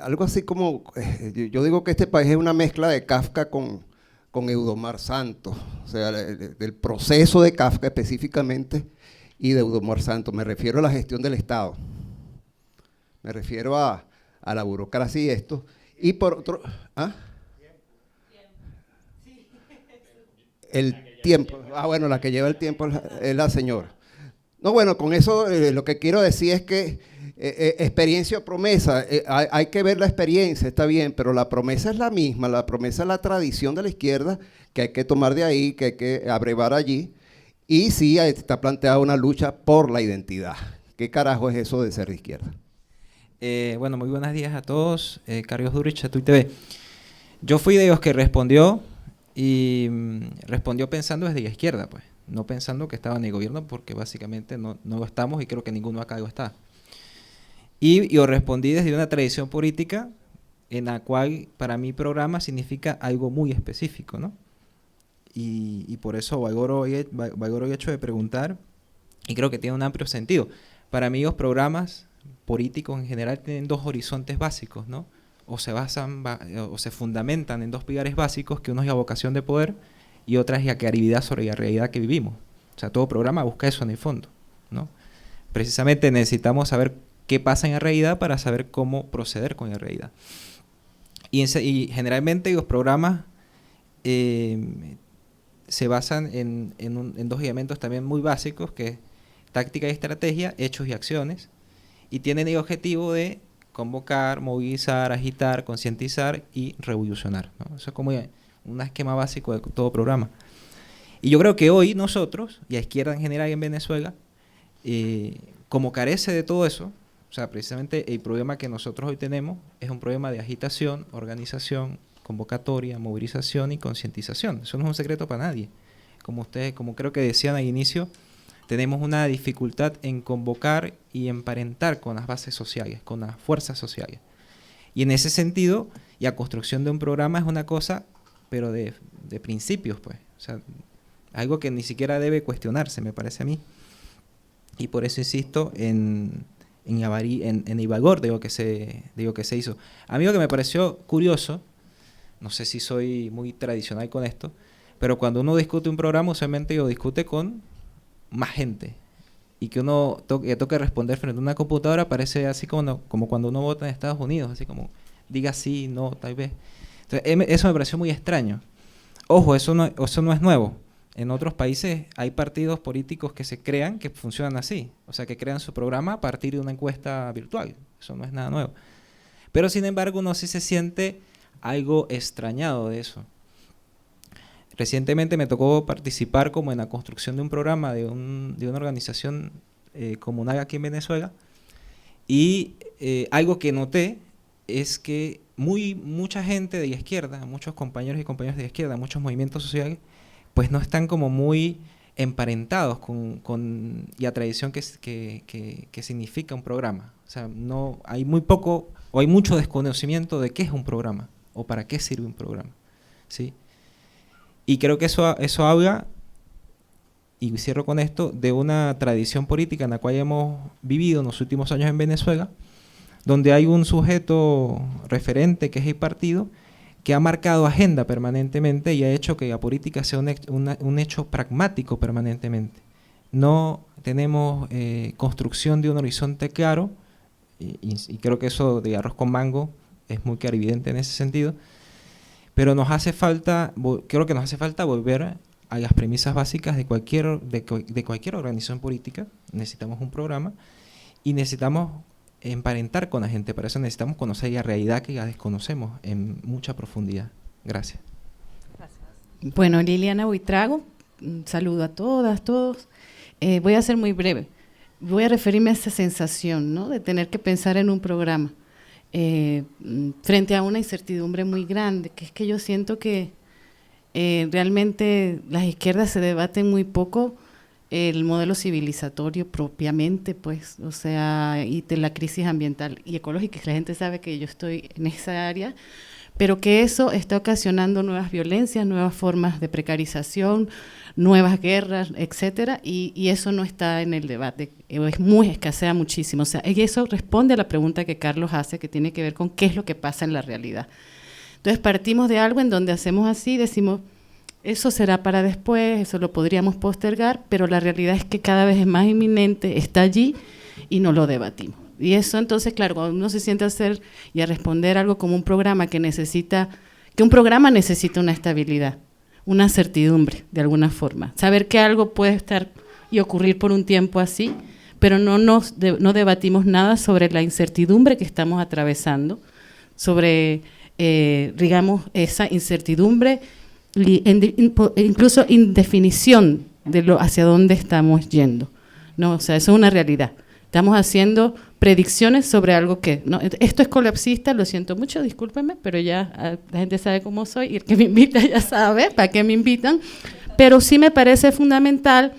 algo así como, yo digo que este país es una mezcla de Kafka con Eudomar Santos, o sea, del proceso de Kafka específicamente y de Eudomar Santos. Me refiero a la gestión del Estado, me refiero a la burocracia y esto, y por otro... ¿ah? El tiempo. Bueno, la que lleva el tiempo es la señora. No, bueno, con eso lo que quiero decir es que experiencia o promesa, hay que ver la experiencia, está bien, pero la promesa es la misma, la promesa es la tradición de la izquierda, que hay que tomar de ahí, que hay que abrevar allí, y sí está planteada una lucha por la identidad. ¿Qué carajo es eso de ser de izquierda? Bueno, muy buenos días a todos. Carlos Durich, de TUI-TV. Yo fui de los que respondió, y respondió pensando desde la izquierda, pues, no pensando que estaba en el gobierno, porque básicamente no lo estamos y creo que ninguno acá lo está. Y yo respondí desde una tradición política en la cual para mí programa significa algo muy específico, ¿no? Y por eso valoro el hecho de preguntar, y creo que tiene un amplio sentido. Para mí los programas políticos en general tienen dos horizontes básicos, ¿no? O se basan o se fundamentan en dos pilares básicos, que uno es la vocación de poder y otra es la claridad sobre la realidad que vivimos. O sea, todo programa busca eso en el fondo, ¿no? Precisamente necesitamos saber qué pasa en la realidad para saber cómo proceder con la realidad. Y generalmente los programas se basan en dos elementos también muy básicos, que es táctica y estrategia, hechos y acciones, y tienen el objetivo de convocar, movilizar, agitar, concientizar y revolucionar, ¿no? Eso es como un esquema básico de todo programa. Y yo creo que hoy nosotros, y a izquierda en general en Venezuela, como carece de todo eso, o sea, precisamente el problema que nosotros hoy tenemos es un problema de agitación, organización, convocatoria, movilización y concientización. Eso no es un secreto para nadie. Como ustedes, como creo que decían al inicio, tenemos una dificultad en convocar y emparentar con las bases sociales, con las fuerzas sociales. Y en ese sentido, la construcción de un programa es una cosa, pero de principios, pues. O sea, algo que ni siquiera debe cuestionarse, me parece a mí. Y por eso insisto en el valor de lo que se hizo. A mí lo que me pareció curioso, no sé si soy muy tradicional con esto, pero cuando uno discute un programa, usualmente lo discute con más gente, y que uno toque responder frente a una computadora parece así como cuando uno vota en Estados Unidos, así como diga sí, no, tal vez. Entonces, eso me pareció muy extraño. Ojo, eso no es nuevo. En otros países hay partidos políticos que se crean, que funcionan así, o sea, que crean su programa a partir de una encuesta virtual. Eso no es nada nuevo. Pero sin embargo, uno sí se siente algo extrañado de eso. Recientemente me tocó participar como en la construcción de un programa de una organización comunal aquí en Venezuela, y algo que noté es que mucha gente de la izquierda, muchos compañeros y compañeras de la izquierda, muchos movimientos sociales, pues no están como muy emparentados con la tradición que significa un programa. O sea, no hay muy poco o hay mucho desconocimiento de qué es un programa o para qué sirve un programa, ¿sí? Y creo que eso habla, y cierro con esto, de una tradición política en la cual hemos vivido en los últimos años en Venezuela, donde hay un sujeto referente que es el partido, que ha marcado agenda permanentemente y ha hecho que la política sea un hecho pragmático permanentemente. No tenemos construcción de un horizonte claro, y creo que eso de arroz con mango es muy clarividente en ese sentido, pero creo que nos hace falta volver a las premisas básicas de cualquier organización política. Necesitamos un programa y necesitamos emparentar con la gente. Para eso necesitamos conocer la realidad que ya desconocemos en mucha profundidad. Gracias. Bueno, Liliana Buitrago, un saludo a todas, todos. Voy a ser muy breve. Voy a referirme a esa sensación, ¿no?, de tener que pensar en un programa frente a una incertidumbre muy grande, que es que yo siento que realmente las izquierdas se debaten muy poco el modelo civilizatorio propiamente, pues, o sea, y de la crisis ambiental y ecológica, que la gente sabe que yo estoy en esa área, pero que eso está ocasionando nuevas violencias, nuevas formas de precarización, nuevas guerras, etcétera, y eso no está en el debate, escasea muchísimo. O sea, y eso responde a la pregunta que Carlos hace, que tiene que ver con qué es lo que pasa en la realidad. Entonces partimos de algo en donde hacemos así, decimos, eso será para después, eso lo podríamos postergar, pero la realidad es que cada vez es más inminente, está allí y no lo debatimos. Y eso entonces, claro, cuando uno se siente a hacer y a responder algo como un programa que un programa necesita una estabilidad, una certidumbre de alguna forma, saber que algo puede estar y ocurrir por un tiempo así, pero no debatimos nada sobre la incertidumbre que estamos atravesando, sobre, digamos, esa incertidumbre, incluso indefinición de hacia dónde estamos yendo, ¿no? O sea, eso es una realidad. Estamos haciendo predicciones sobre algo que, no, esto es colapsista, lo siento mucho, discúlpenme, pero ya la gente sabe cómo soy y el que me invita ya sabe para qué me invitan, pero sí me parece fundamental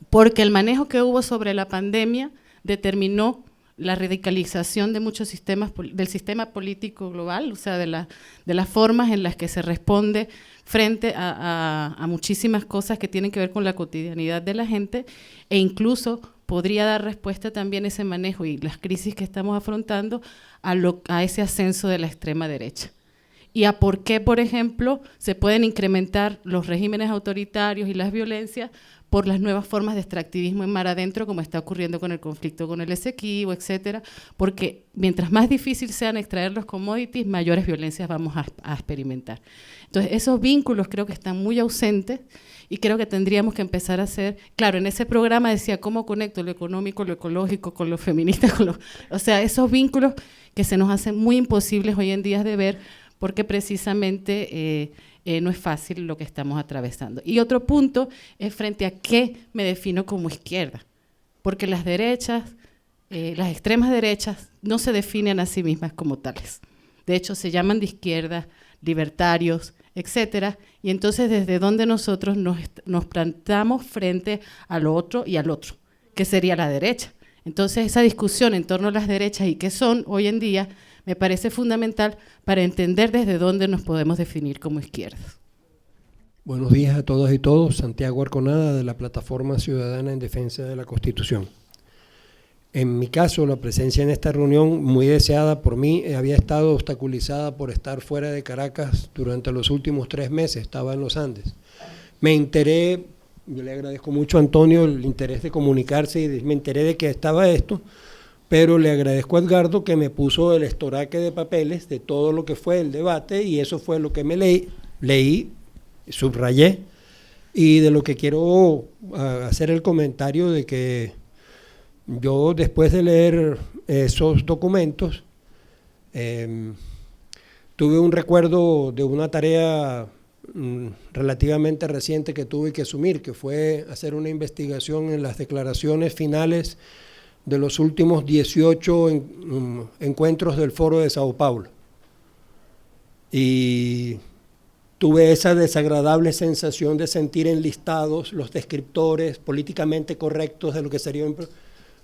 porque el manejo que hubo sobre la pandemia determinó la radicalización de muchos sistemas, del sistema político global, o sea, de las formas en las que se responde frente a muchísimas cosas que tienen que ver con la cotidianidad de la gente, e incluso podría dar respuesta también ese manejo y las crisis que estamos afrontando a ese ascenso de la extrema derecha. Y a por qué, por ejemplo, se pueden incrementar los regímenes autoritarios y las violencias por las nuevas formas de extractivismo en mar adentro, como está ocurriendo con el conflicto con el Esequibo, etcétera, porque mientras más difícil sean extraer los commodities, mayores violencias vamos a experimentar. Entonces, esos vínculos creo que están muy ausentes y creo que tendríamos que empezar a hacer, claro, en ese programa decía cómo conecto lo económico, lo ecológico, con lo feminista, o sea, esos vínculos que se nos hacen muy imposibles hoy en día de ver, porque precisamente no es fácil lo que estamos atravesando. Y otro punto es frente a qué me defino como izquierda, porque las derechas, las extremas derechas, no se definen a sí mismas como tales. De hecho, se llaman de izquierda, libertarios, etcétera, y entonces desde donde nosotros nos plantamos frente al otro y al otro, que sería la derecha. Entonces esa discusión en torno a las derechas y qué son hoy en día me parece fundamental para entender desde dónde nos podemos definir como izquierdas. Buenos días a todas y todos. Santiago Arconada, de la Plataforma Ciudadana en Defensa de la Constitución. En mi caso, la presencia en esta reunión, muy deseada por mí, había estado obstaculizada por estar fuera de Caracas durante los últimos 3 meses, estaba en los Andes. Me enteré, yo le agradezco mucho a Antonio el interés de comunicarse y me enteré de que estaba esto, pero le agradezco a Edgardo que me puso el estoraque de papeles de todo lo que fue el debate y eso fue lo que me leí, subrayé, y de lo que quiero hacer el comentario de que yo después de leer esos documentos tuve un recuerdo de una tarea relativamente reciente que tuve que asumir, que fue hacer una investigación en las declaraciones finales de los últimos 18 encuentros del Foro de Sao Paulo. Y tuve esa desagradable sensación de sentir enlistados los descriptores políticamente correctos de lo que sería,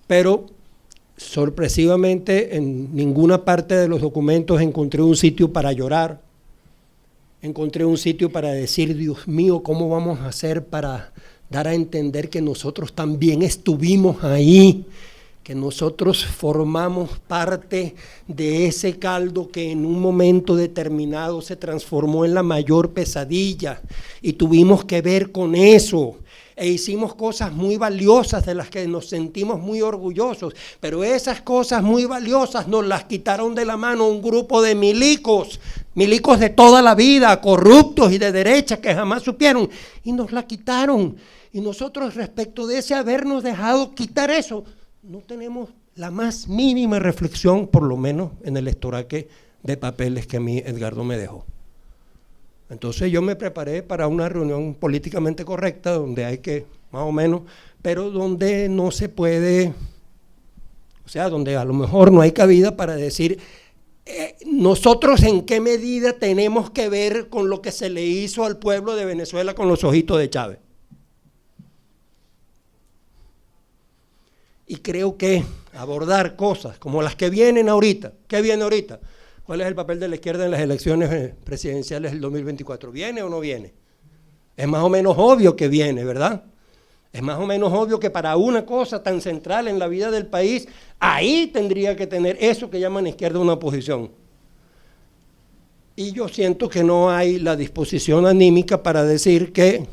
pero sorpresivamente en ninguna parte de los documentos encontré un sitio para llorar, encontré un sitio para decir, Dios mío, ¿cómo vamos a hacer para dar a entender que nosotros también estuvimos ahí, que nosotros formamos parte de ese caldo que en un momento determinado se transformó en la mayor pesadilla y tuvimos que ver con eso e hicimos cosas muy valiosas de las que nos sentimos muy orgullosos, pero esas cosas muy valiosas nos las quitaron de la mano un grupo de milicos milicos de toda la vida, corruptos y de derecha que jamás supieron, y nos la quitaron. Y nosotros, respecto de ese habernos dejado quitar eso, no tenemos la más mínima reflexión, por lo menos en el estoraque de papeles que a mí Edgardo me dejó. Entonces yo me preparé para una reunión políticamente correcta, donde hay que, más o menos, pero donde no se puede, o sea, donde a lo mejor no hay cabida para decir nosotros en qué medida tenemos que ver con lo que se le hizo al pueblo de Venezuela con los ojitos de Chávez. Y creo que abordar cosas como las que vienen ahorita. ¿Qué viene ahorita? ¿Cuál es el papel de la izquierda en las elecciones presidenciales del 2024? ¿Viene o no viene? Es más o menos obvio que viene, ¿verdad? Es más o menos obvio que para una cosa tan central en la vida del país, ahí tendría que tener eso que llaman izquierda una oposición. Y yo siento que no hay la disposición anímica para decir que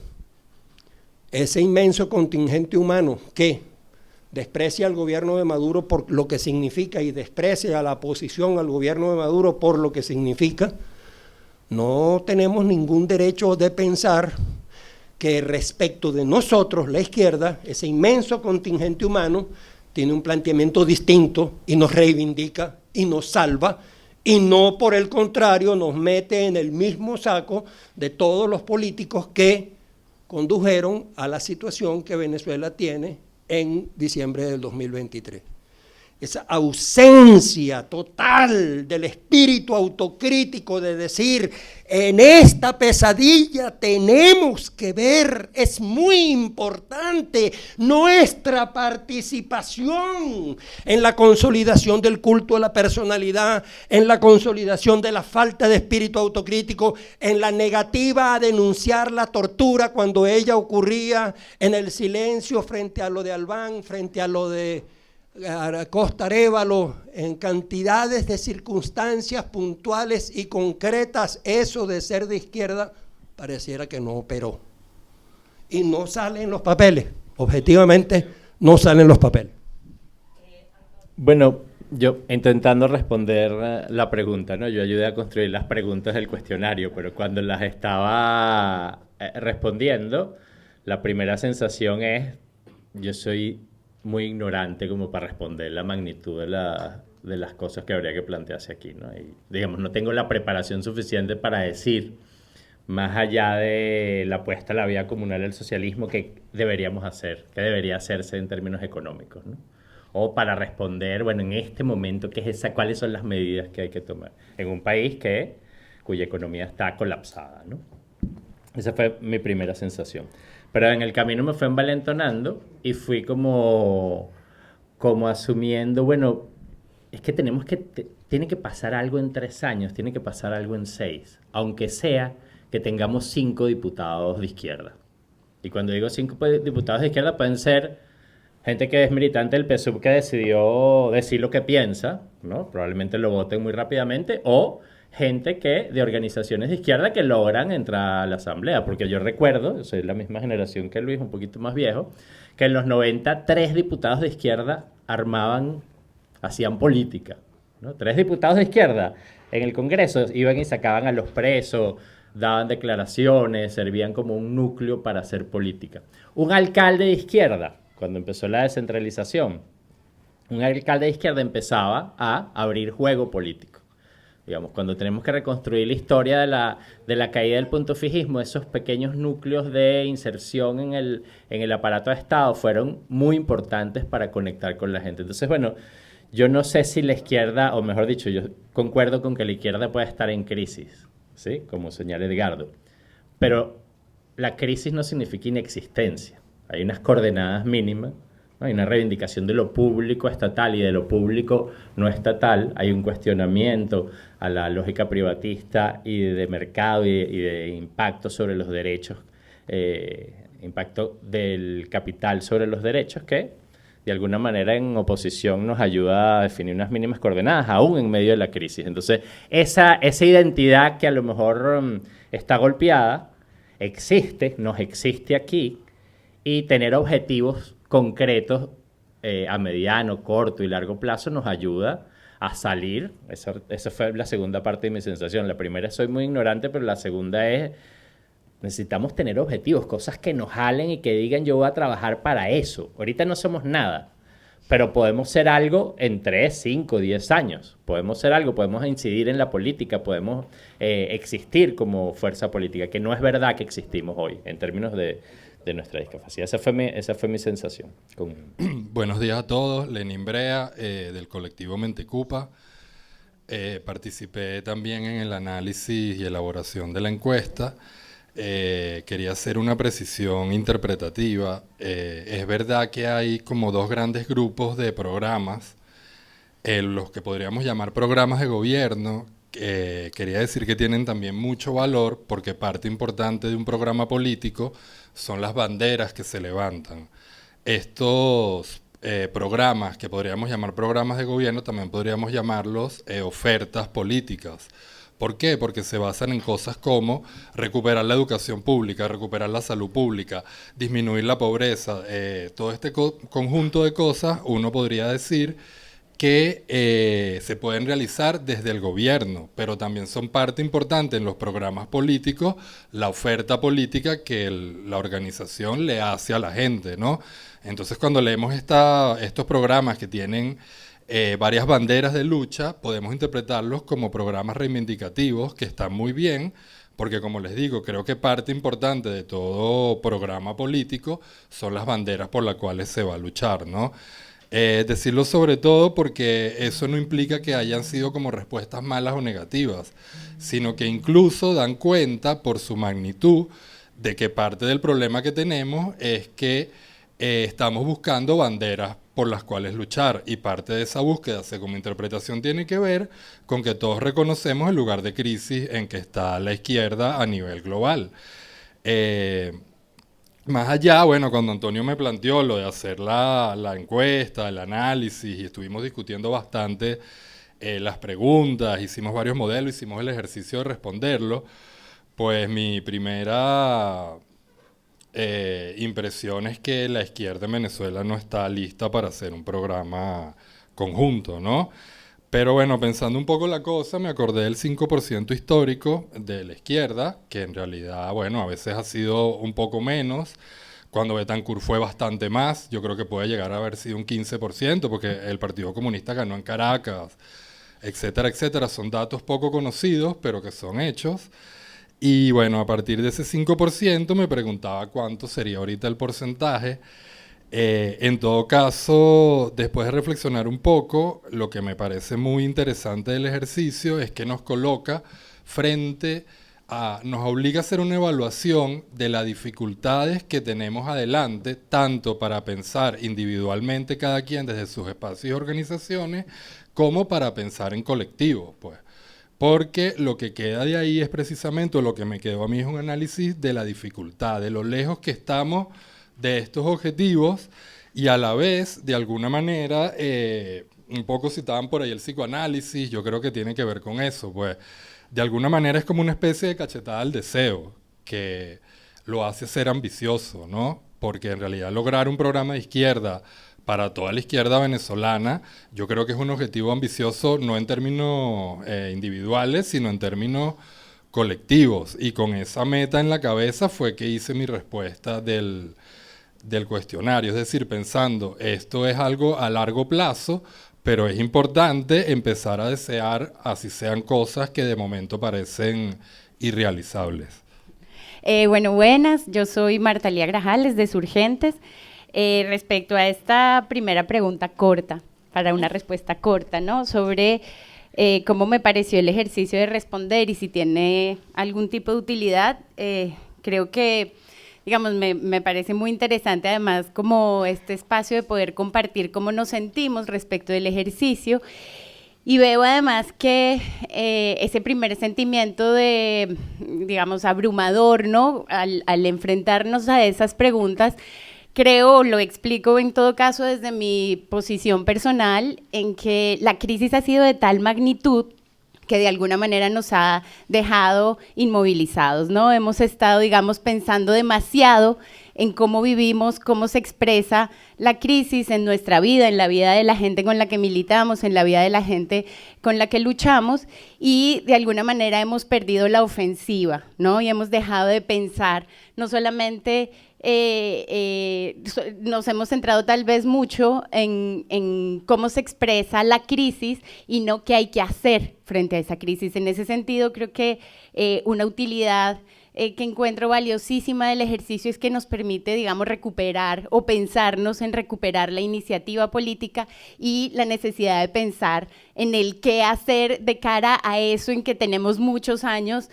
ese inmenso contingente humano que desprecia al gobierno de Maduro por lo que significa y desprecia a la oposición al gobierno de Maduro por lo que significa, no tenemos ningún derecho de pensar que respecto de nosotros, la izquierda, ese inmenso contingente humano, tiene un planteamiento distinto y nos reivindica y nos salva, y no por el contrario nos mete en el mismo saco de todos los políticos que condujeron a la situación que Venezuela tiene en diciembre del 2023. Esa ausencia total del espíritu autocrítico de decir, en esta pesadilla tenemos que ver, es muy importante nuestra participación en la consolidación del culto a la personalidad, en la consolidación de la falta de espíritu autocrítico, en la negativa a denunciar la tortura cuando ella ocurría, en el silencio frente a lo de Albán, frente a lo de Costa Arévalo, en cantidades de circunstancias puntuales y concretas. Eso de ser de izquierda pareciera que no operó y no salen los papeles, objetivamente no salen los papeles. Bueno, yo intentando responder la pregunta, ¿no? Yo ayudé a construir las preguntas del cuestionario, pero cuando las estaba respondiendo, la primera sensación es, yo soy muy ignorante como para responder la magnitud de las cosas que habría que plantearse aquí, ¿no? Y, digamos, no tengo la preparación suficiente para decir, más allá de la puesta a la vía comunal del socialismo, qué deberíamos hacer, qué debería hacerse en términos económicos, ¿no? O para responder, bueno, en este momento, ¿qué es esa, cuáles son las medidas que hay que tomar en un país cuya economía está colapsada, ¿no? Esa fue mi primera sensación. Pero en el camino me fue envalentonando y fui como asumiendo, bueno, es que tiene que pasar algo en 3 años, tiene que pasar algo en 6, aunque sea que tengamos 5 diputados de izquierda. Y cuando digo 5 diputados de izquierda, pueden ser gente que es militante del PSUV que decidió decir lo que piensa, ¿no? Probablemente lo voten muy rápidamente, o gente de organizaciones de izquierda que logran entrar a la asamblea, porque yo recuerdo, yo soy de la misma generación que Luis, un poquito más viejo, que en los 90 3 diputados de izquierda hacían política, ¿no? 3 diputados de izquierda en el Congreso iban y sacaban a los presos, daban declaraciones, servían como un núcleo para hacer política. Un alcalde de izquierda, cuando empezó la descentralización, un alcalde de izquierda empezaba a abrir juego político. Digamos, cuando tenemos que reconstruir la historia de la caída del puntofijismo, esos pequeños núcleos de inserción en el aparato de Estado fueron muy importantes para conectar con la gente. Entonces, bueno, yo no sé si la izquierda, o mejor dicho, yo concuerdo con que la izquierda puede estar en crisis, ¿sí? Como señala Edgardo. Pero la crisis no significa inexistencia. Hay unas coordenadas mínimas, ¿no? Hay una reivindicación de lo público estatal y de lo público no estatal. Hay un cuestionamiento a la lógica privatista y de mercado y de impacto sobre los derechos, impacto del capital sobre los derechos, que de alguna manera en oposición nos ayuda a definir unas mínimas coordenadas, aún en medio de la crisis. Entonces, esa identidad que a lo mejor está golpeada, nos existe aquí, y tener objetivos concretos a mediano, corto y largo plazo nos ayuda a salir. Esa fue la segunda parte de mi sensación. La primera es soy muy ignorante, pero la segunda es necesitamos tener objetivos, cosas que nos jalen y que digan yo voy a trabajar para eso. Ahorita no somos nada, pero podemos ser algo en 3, 5, 10 años. Podemos ser algo, podemos incidir en la política, podemos existir como fuerza política, que no es verdad que existimos hoy en términos de nuestra discapacidad. Esa fue mi sensación. Buenos días a todos, Lenín Brea, del colectivo Mentecupa. Participé también en el análisis y elaboración de la encuesta. Quería hacer una precisión interpretativa. Es verdad que hay como dos grandes grupos de programas, los que podríamos llamar programas de gobierno. Quería decir que tienen también mucho valor porque parte importante de un programa político son las banderas que se levantan. Estos programas, que podríamos llamar programas de gobierno, también podríamos llamarlos ofertas políticas. ¿Por qué? Porque se basan en cosas como recuperar la educación pública, recuperar la salud pública, disminuir la pobreza. Todo este conjunto de cosas uno podría decir que se pueden realizar desde el gobierno, pero también son parte importante en los programas políticos la oferta política que la organización le hace a la gente, ¿no? Entonces, cuando leemos estos programas que tienen varias banderas de lucha, podemos interpretarlos como programas reivindicativos que están muy bien, porque como les digo, creo que parte importante de todo programa político son las banderas por las cuales se va a luchar, ¿no? Decirlo sobre todo porque eso no implica que hayan sido como respuestas malas o negativas, sino que incluso dan cuenta por su magnitud de que parte del problema que tenemos es que estamos buscando banderas por las cuales luchar, y parte de esa búsqueda, según mi interpretación, tiene que ver con que todos reconocemos el lugar de crisis en que está la izquierda a nivel global. Más allá, bueno, cuando Antonio me planteó lo de hacer la encuesta, el análisis, y estuvimos discutiendo bastante las preguntas, hicimos varios modelos, hicimos el ejercicio de responderlo, pues mi primera impresión es que la izquierda en Venezuela no está lista para hacer un programa conjunto, ¿no? Pero bueno, pensando un poco la cosa, me acordé del 5% histórico de la izquierda, que en realidad, bueno, a veces ha sido un poco menos. Cuando Betancur fue bastante más, yo creo que puede llegar a haber sido un 15%, porque el Partido Comunista ganó en Caracas, etcétera, etcétera. Son datos poco conocidos, pero que son hechos. Y bueno, a partir de ese 5% me preguntaba cuánto sería ahorita el porcentaje. En todo caso, después de reflexionar un poco, lo que me parece muy interesante del ejercicio es que nos coloca nos obliga a hacer una evaluación de las dificultades que tenemos adelante, tanto para pensar individualmente cada quien desde sus espacios y organizaciones, como para pensar en colectivo, pues. Porque lo que queda de ahí es precisamente, o lo que me quedó a mí es un análisis de la dificultad, de lo lejos que estamos de estos objetivos, y a la vez, de alguna manera, un poco citaban por ahí el psicoanálisis, yo creo que tiene que ver con eso, pues de alguna manera es como una especie de cachetada al deseo, que lo hace ser ambicioso, ¿no? Porque en realidad lograr un programa de izquierda para toda la izquierda venezolana, yo creo que es un objetivo ambicioso no en términos individuales, sino en términos colectivos, y con esa meta en la cabeza fue que hice mi respuesta del cuestionario, es decir, pensando, esto es algo a largo plazo, pero es importante empezar a desear, así sean cosas que de momento parecen irrealizables. Bueno, buenas, yo soy Martalía Grajales de Surgentes. Respecto a esta primera pregunta corta, para una respuesta corta, ¿no? Sobre cómo me pareció el ejercicio de responder y si tiene algún tipo de utilidad, creo que, digamos, me parece muy interesante además como este espacio de poder compartir cómo nos sentimos respecto del ejercicio, y veo además que ese primer sentimiento de, digamos, abrumador, ¿no? Al enfrentarnos a esas preguntas, creo, lo explico en todo caso desde mi posición personal, en que la crisis ha sido de tal magnitud que de alguna manera nos ha dejado inmovilizados, ¿no? Hemos estado, digamos, pensando demasiado en cómo vivimos, cómo se expresa la crisis en nuestra vida, en la vida de la gente con la que militamos, en la vida de la gente con la que luchamos, y de alguna manera hemos perdido la ofensiva, ¿no? Y hemos dejado de pensar, no solamente nos hemos centrado tal vez mucho en cómo se expresa la crisis y no qué hay que hacer frente a esa crisis. En ese sentido, creo que una utilidad que encuentro valiosísima del ejercicio es que nos permite, digamos, recuperar o pensarnos en recuperar la iniciativa política y la necesidad de pensar en el qué hacer de cara a eso en que tenemos muchos años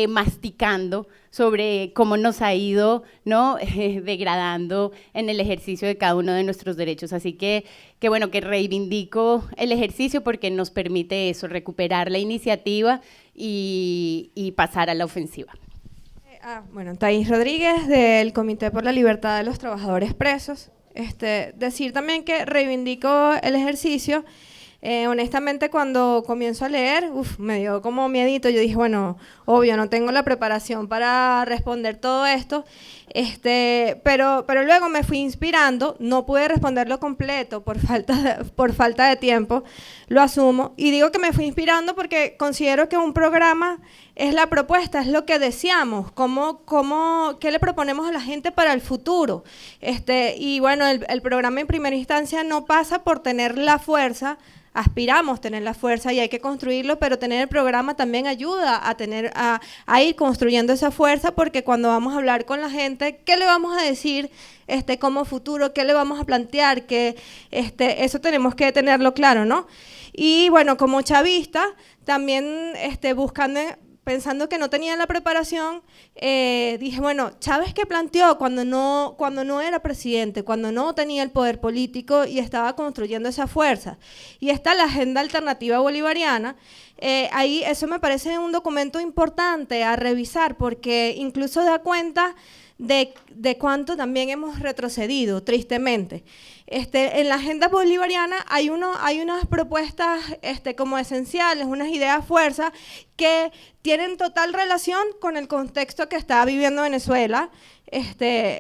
masticando sobre cómo nos ha ido, ¿no? Degradando en el ejercicio de cada uno de nuestros derechos. Así que bueno, que reivindico el ejercicio porque nos permite eso, recuperar la iniciativa y pasar a la ofensiva. Bueno, Thais Rodríguez, del Comité por la Libertad de los Trabajadores Presos. Decir también que reivindico el ejercicio. Honestamente, cuando comienzo a leer, me dio como miedito. Yo dije, bueno, obvio, no tengo la preparación para responder todo esto, pero luego me fui inspirando. No pude responderlo completo por falta de tiempo, lo asumo, y digo que me fui inspirando porque considero que un programa es la propuesta, es lo que deseamos, qué le proponemos a la gente para el futuro. Y bueno, el programa en primera instancia no pasa por tener la fuerza. Aspiramos tener la fuerza y hay que construirlo, pero tener el programa también ayuda a ir construyendo esa fuerza, porque cuando vamos a hablar con la gente, ¿qué le vamos a decir como futuro? ¿Qué le vamos a plantear? Que eso tenemos que tenerlo claro, ¿no? Y bueno, como chavista, también pensando que no tenía la preparación, dije, bueno, Chávez, ¿qué planteó cuando no era presidente, cuando no tenía el poder político y estaba construyendo esa fuerza? Y está la Agenda Alternativa Bolivariana. Ahí eso me parece un documento importante a revisar, porque incluso da cuenta de cuánto también hemos retrocedido, tristemente. En la agenda bolivariana hay unas propuestas como esenciales, unas ideas fuerza que tienen total relación con el contexto que está viviendo Venezuela.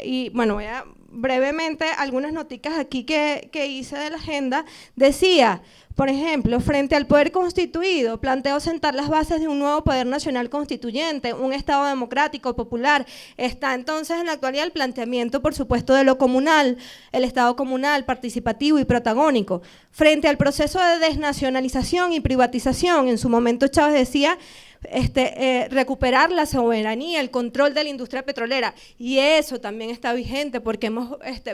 Y bueno, voy a brevemente algunas noticas aquí que hice de la agenda. Decía, por ejemplo, frente al poder constituido, planteo sentar las bases de un nuevo poder nacional constituyente, un Estado democrático, popular. Está entonces en la actualidad el planteamiento, por supuesto, de lo comunal, el Estado comunal, participativo y protagónico. Frente al proceso de desnacionalización y privatización, en su momento Chávez decía, recuperar la soberanía, el control de la industria petrolera, y eso también está vigente porque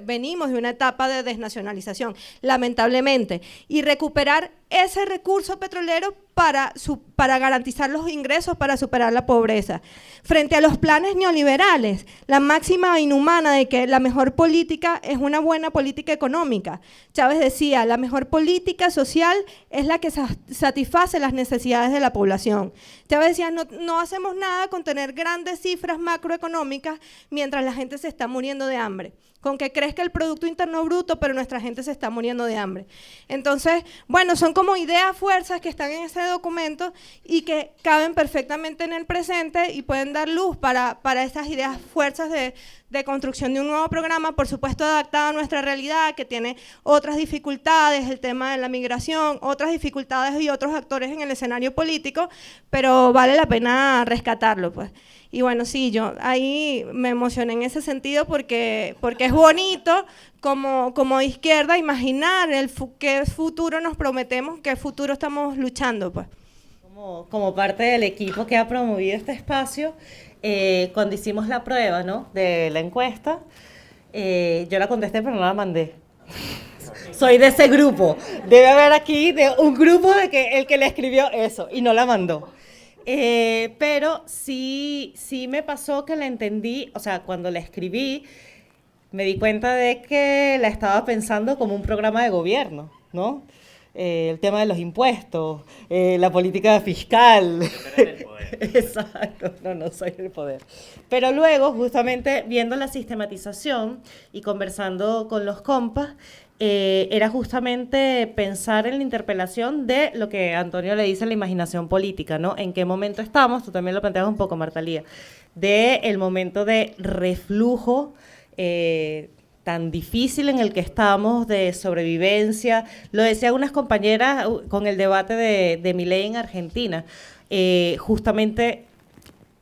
venimos de una etapa de desnacionalización, lamentablemente, y recuperar ese recurso petrolero para garantizar los ingresos, para superar la pobreza. Frente a los planes neoliberales, la máxima inhumana de que la mejor política es una buena política económica. Chávez decía, la mejor política social es la que satisface las necesidades de la población. Chávez decía, no hacemos nada con tener grandes cifras macroeconómicas mientras la gente se está muriendo de hambre, con que crezca el Producto Interno Bruto, pero nuestra gente se está muriendo de hambre. Entonces, bueno, son como ideas, fuerzas que están en ese documento y que caben perfectamente en el presente y pueden dar luz para esas ideas, fuerzas de construcción de un nuevo programa, por supuesto adaptado a nuestra realidad, que tiene otras dificultades, el tema de la migración, otras dificultades y otros actores en el escenario político, pero vale la pena rescatarlo, pues. Y bueno, sí, yo ahí me emocioné en ese sentido porque es bonito como izquierda imaginar qué futuro nos prometemos, qué futuro estamos luchando, pues. Como parte del equipo que ha promovido este espacio, cuando hicimos la prueba, ¿no?, de la encuesta, yo la contesté pero no la mandé. Soy de ese grupo. Debe haber aquí un grupo de el que le escribió eso y no la mandó. Pero sí me pasó que la entendí, o sea, cuando la escribí, me di cuenta de que la estaba pensando como un programa de gobierno, ¿no? El tema de los impuestos, la política fiscal. No tenés el poder. Exacto, no soy el poder. Pero luego, justamente viendo la sistematización y conversando con los compas, era justamente pensar en la interpelación de lo que Antonio le dice la imaginación política, ¿no? En qué momento estamos, tú también lo planteas un poco, Marta Lía, del momento de reflujo tan difícil en el que estamos de sobrevivencia. Lo decían unas compañeras con el debate de Milei en Argentina, justamente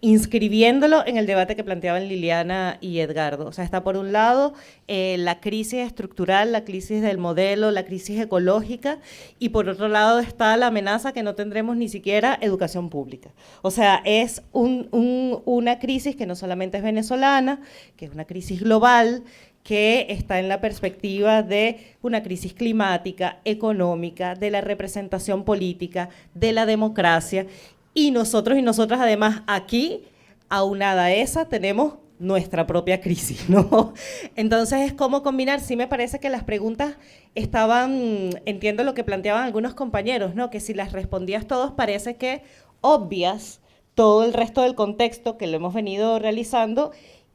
inscribiéndolo en el debate que planteaban Liliana y Edgardo. O sea, está por un lado la crisis estructural, la crisis del modelo, la crisis ecológica, y por otro lado está la amenaza que no tendremos ni siquiera educación pública. O sea, es una crisis que no solamente es venezolana, que es una crisis global, que está en la perspectiva de una crisis climática, económica, de la representación política, de la democracia. Y nosotros y nosotras, además, aquí, aunada a esa, tenemos nuestra propia crisis, ¿no? Entonces, es cómo combinar. Sí me parece que las preguntas estaban, entiendo lo que planteaban algunos compañeros, ¿no? Que si las respondías todos, parece que obvias todo el resto del contexto que lo hemos venido realizando,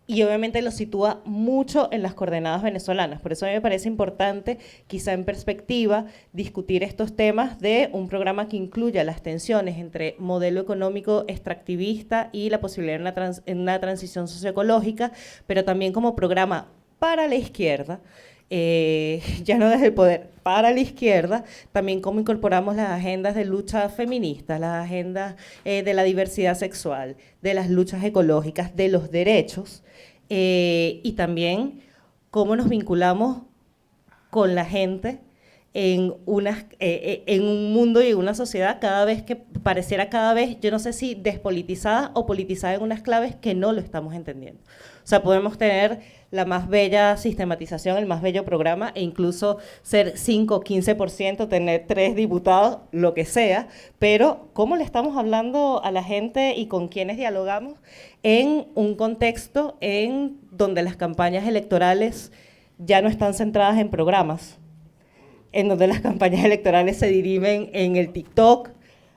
y obviamente lo sitúa mucho en las coordenadas venezolanas. Por eso a mí me parece importante, quizá en perspectiva, discutir estos temas de un programa que incluya las tensiones entre modelo económico extractivista y la posibilidad de una transición socioecológica, pero también como programa para la izquierda, ya no desde el poder, para la izquierda, también cómo incorporamos las agendas de lucha feministas, las agendas de la diversidad sexual, de las luchas ecológicas, de los derechos, y también cómo nos vinculamos con la gente en un mundo y en una sociedad cada vez que pareciera yo no sé si despolitizada o politizada en unas claves que no lo estamos entendiendo. O sea, podemos tener la más bella sistematización, el más bello programa, e incluso ser 5 o 15%, tener 3 diputados, lo que sea, pero ¿cómo le estamos hablando a la gente y con quiénes dialogamos en un contexto en donde las campañas electorales ya no están centradas en programas, en donde las campañas electorales se dirimen en el TikTok?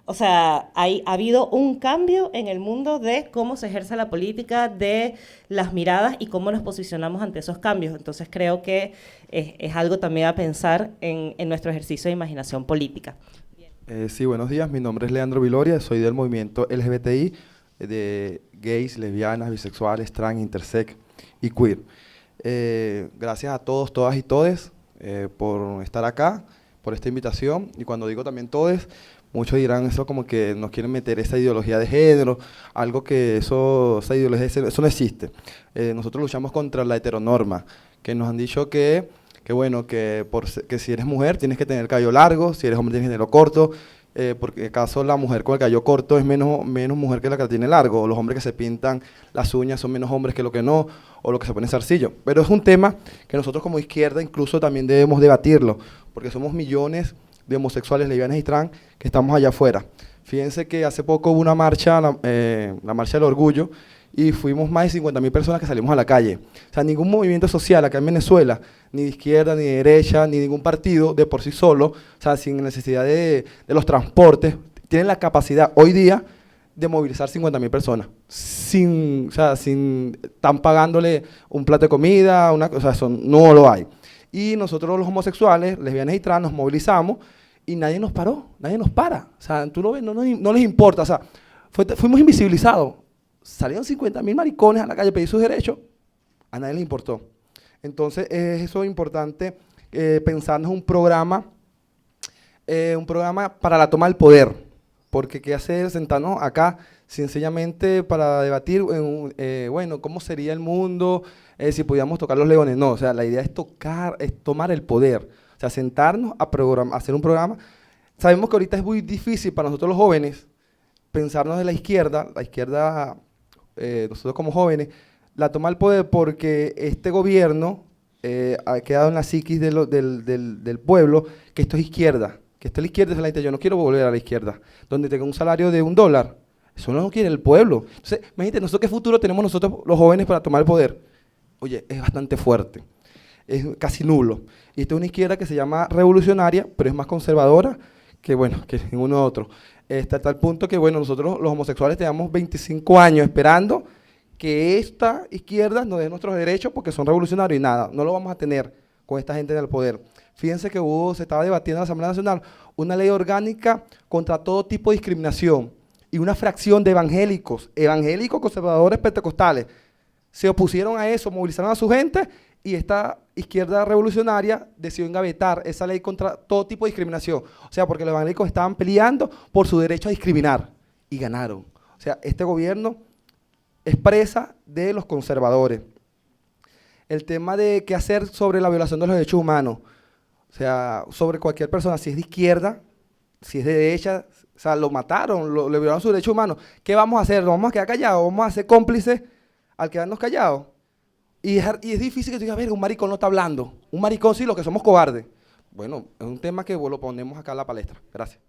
O sea, ha habido un cambio en el mundo de cómo se ejerce la política, de las miradas y cómo nos posicionamos ante esos cambios. Entonces creo que es algo también a pensar en nuestro ejercicio de imaginación política. Sí, buenos días. Mi nombre es Leandro Viloria, soy del movimiento LGBTI, de gays, lesbianas, bisexuales, trans, intersex y queer. Gracias a todos, todas y todes por estar acá, por esta invitación. Y cuando digo también todes, muchos dirán eso como que nos quieren meter esa ideología de género, algo que esa ideología de género, eso no existe. Nosotros luchamos contra la heteronorma, que nos han dicho que bueno, que si eres mujer tienes que tener cabello largo, si eres hombre tienes que tenerlo corto, porque acaso la mujer con el cabello corto es menos mujer que la que tiene largo, o los hombres que se pintan las uñas son menos hombres que lo que no, o lo que se pone zarcillo. Pero es un tema que nosotros como izquierda incluso también debemos debatirlo, porque somos millones de homosexuales, lesbianas y trans que estamos allá afuera. Fíjense que hace poco hubo una marcha, la Marcha del Orgullo, y fuimos más de 50.000 personas que salimos a la calle. O sea, ningún movimiento social acá en Venezuela, ni de izquierda, ni de derecha, ni ningún partido de por sí solo, o sea, sin necesidad de los transportes, tienen la capacidad hoy día de movilizar 50.000 personas, están pagándole un plato de comida, eso no lo hay. Y nosotros los homosexuales, lesbianas y trans nos movilizamos y nadie nos paró, nadie nos para. O sea, tú lo ves, no les importa. O sea, fuimos invisibilizados. Salieron 50.000 maricones a la calle a pedir sus derechos, a nadie les importó. Entonces, es eso importante, pensarnos un programa para la toma del poder. Porque qué hacer sentarnos acá sencillamente para debatir, bueno, cómo sería el mundo, si podíamos tocar los leones. No, o sea, la idea es tomar el poder. O sea, sentarnos a hacer un programa. Sabemos que ahorita es muy difícil para nosotros los jóvenes pensarnos de la izquierda, nosotros como jóvenes, la toma del poder, porque este gobierno ha quedado en la psiquis del pueblo que esto es izquierda, que esto es la izquierda, es la gente. Yo no quiero volver a la izquierda, donde tengo un salario de $1. Eso no lo quiere el pueblo. Entonces, imagínate, nosotros qué futuro tenemos nosotros los jóvenes para tomar el poder. Oye, es bastante fuerte, es casi nulo. Y esta es una izquierda que se llama revolucionaria, pero es más conservadora que ninguno otro. Hasta tal punto que, bueno, nosotros los homosexuales tenemos 25 años esperando que esta izquierda nos dé nuestros derechos porque son revolucionarios y nada, no lo vamos a tener con esta gente en el poder. Fíjense que se estaba debatiendo en la Asamblea Nacional una ley orgánica contra todo tipo de discriminación y una fracción de evangélicos conservadores pentecostales se opusieron a eso, movilizaron a su gente y esta izquierda revolucionaria decidió engavetar esa ley contra todo tipo de discriminación. O sea, porque los evangélicos estaban peleando por su derecho a discriminar y ganaron. O sea, este gobierno es presa de los conservadores. El tema de qué hacer sobre la violación de los derechos humanos, o sea, sobre cualquier persona, si es de izquierda, si es de derecha, o sea, lo mataron, le violaron sus derechos humanos. ¿Qué vamos a hacer? ¿Nos vamos a quedar callados? ¿Vamos a ser cómplices al quedarnos callados? Y es difícil que tú digas, a ver, un maricón no está hablando. Un maricón sí, lo que somos cobardes. Bueno, es un tema que lo ponemos acá en la palestra. Gracias.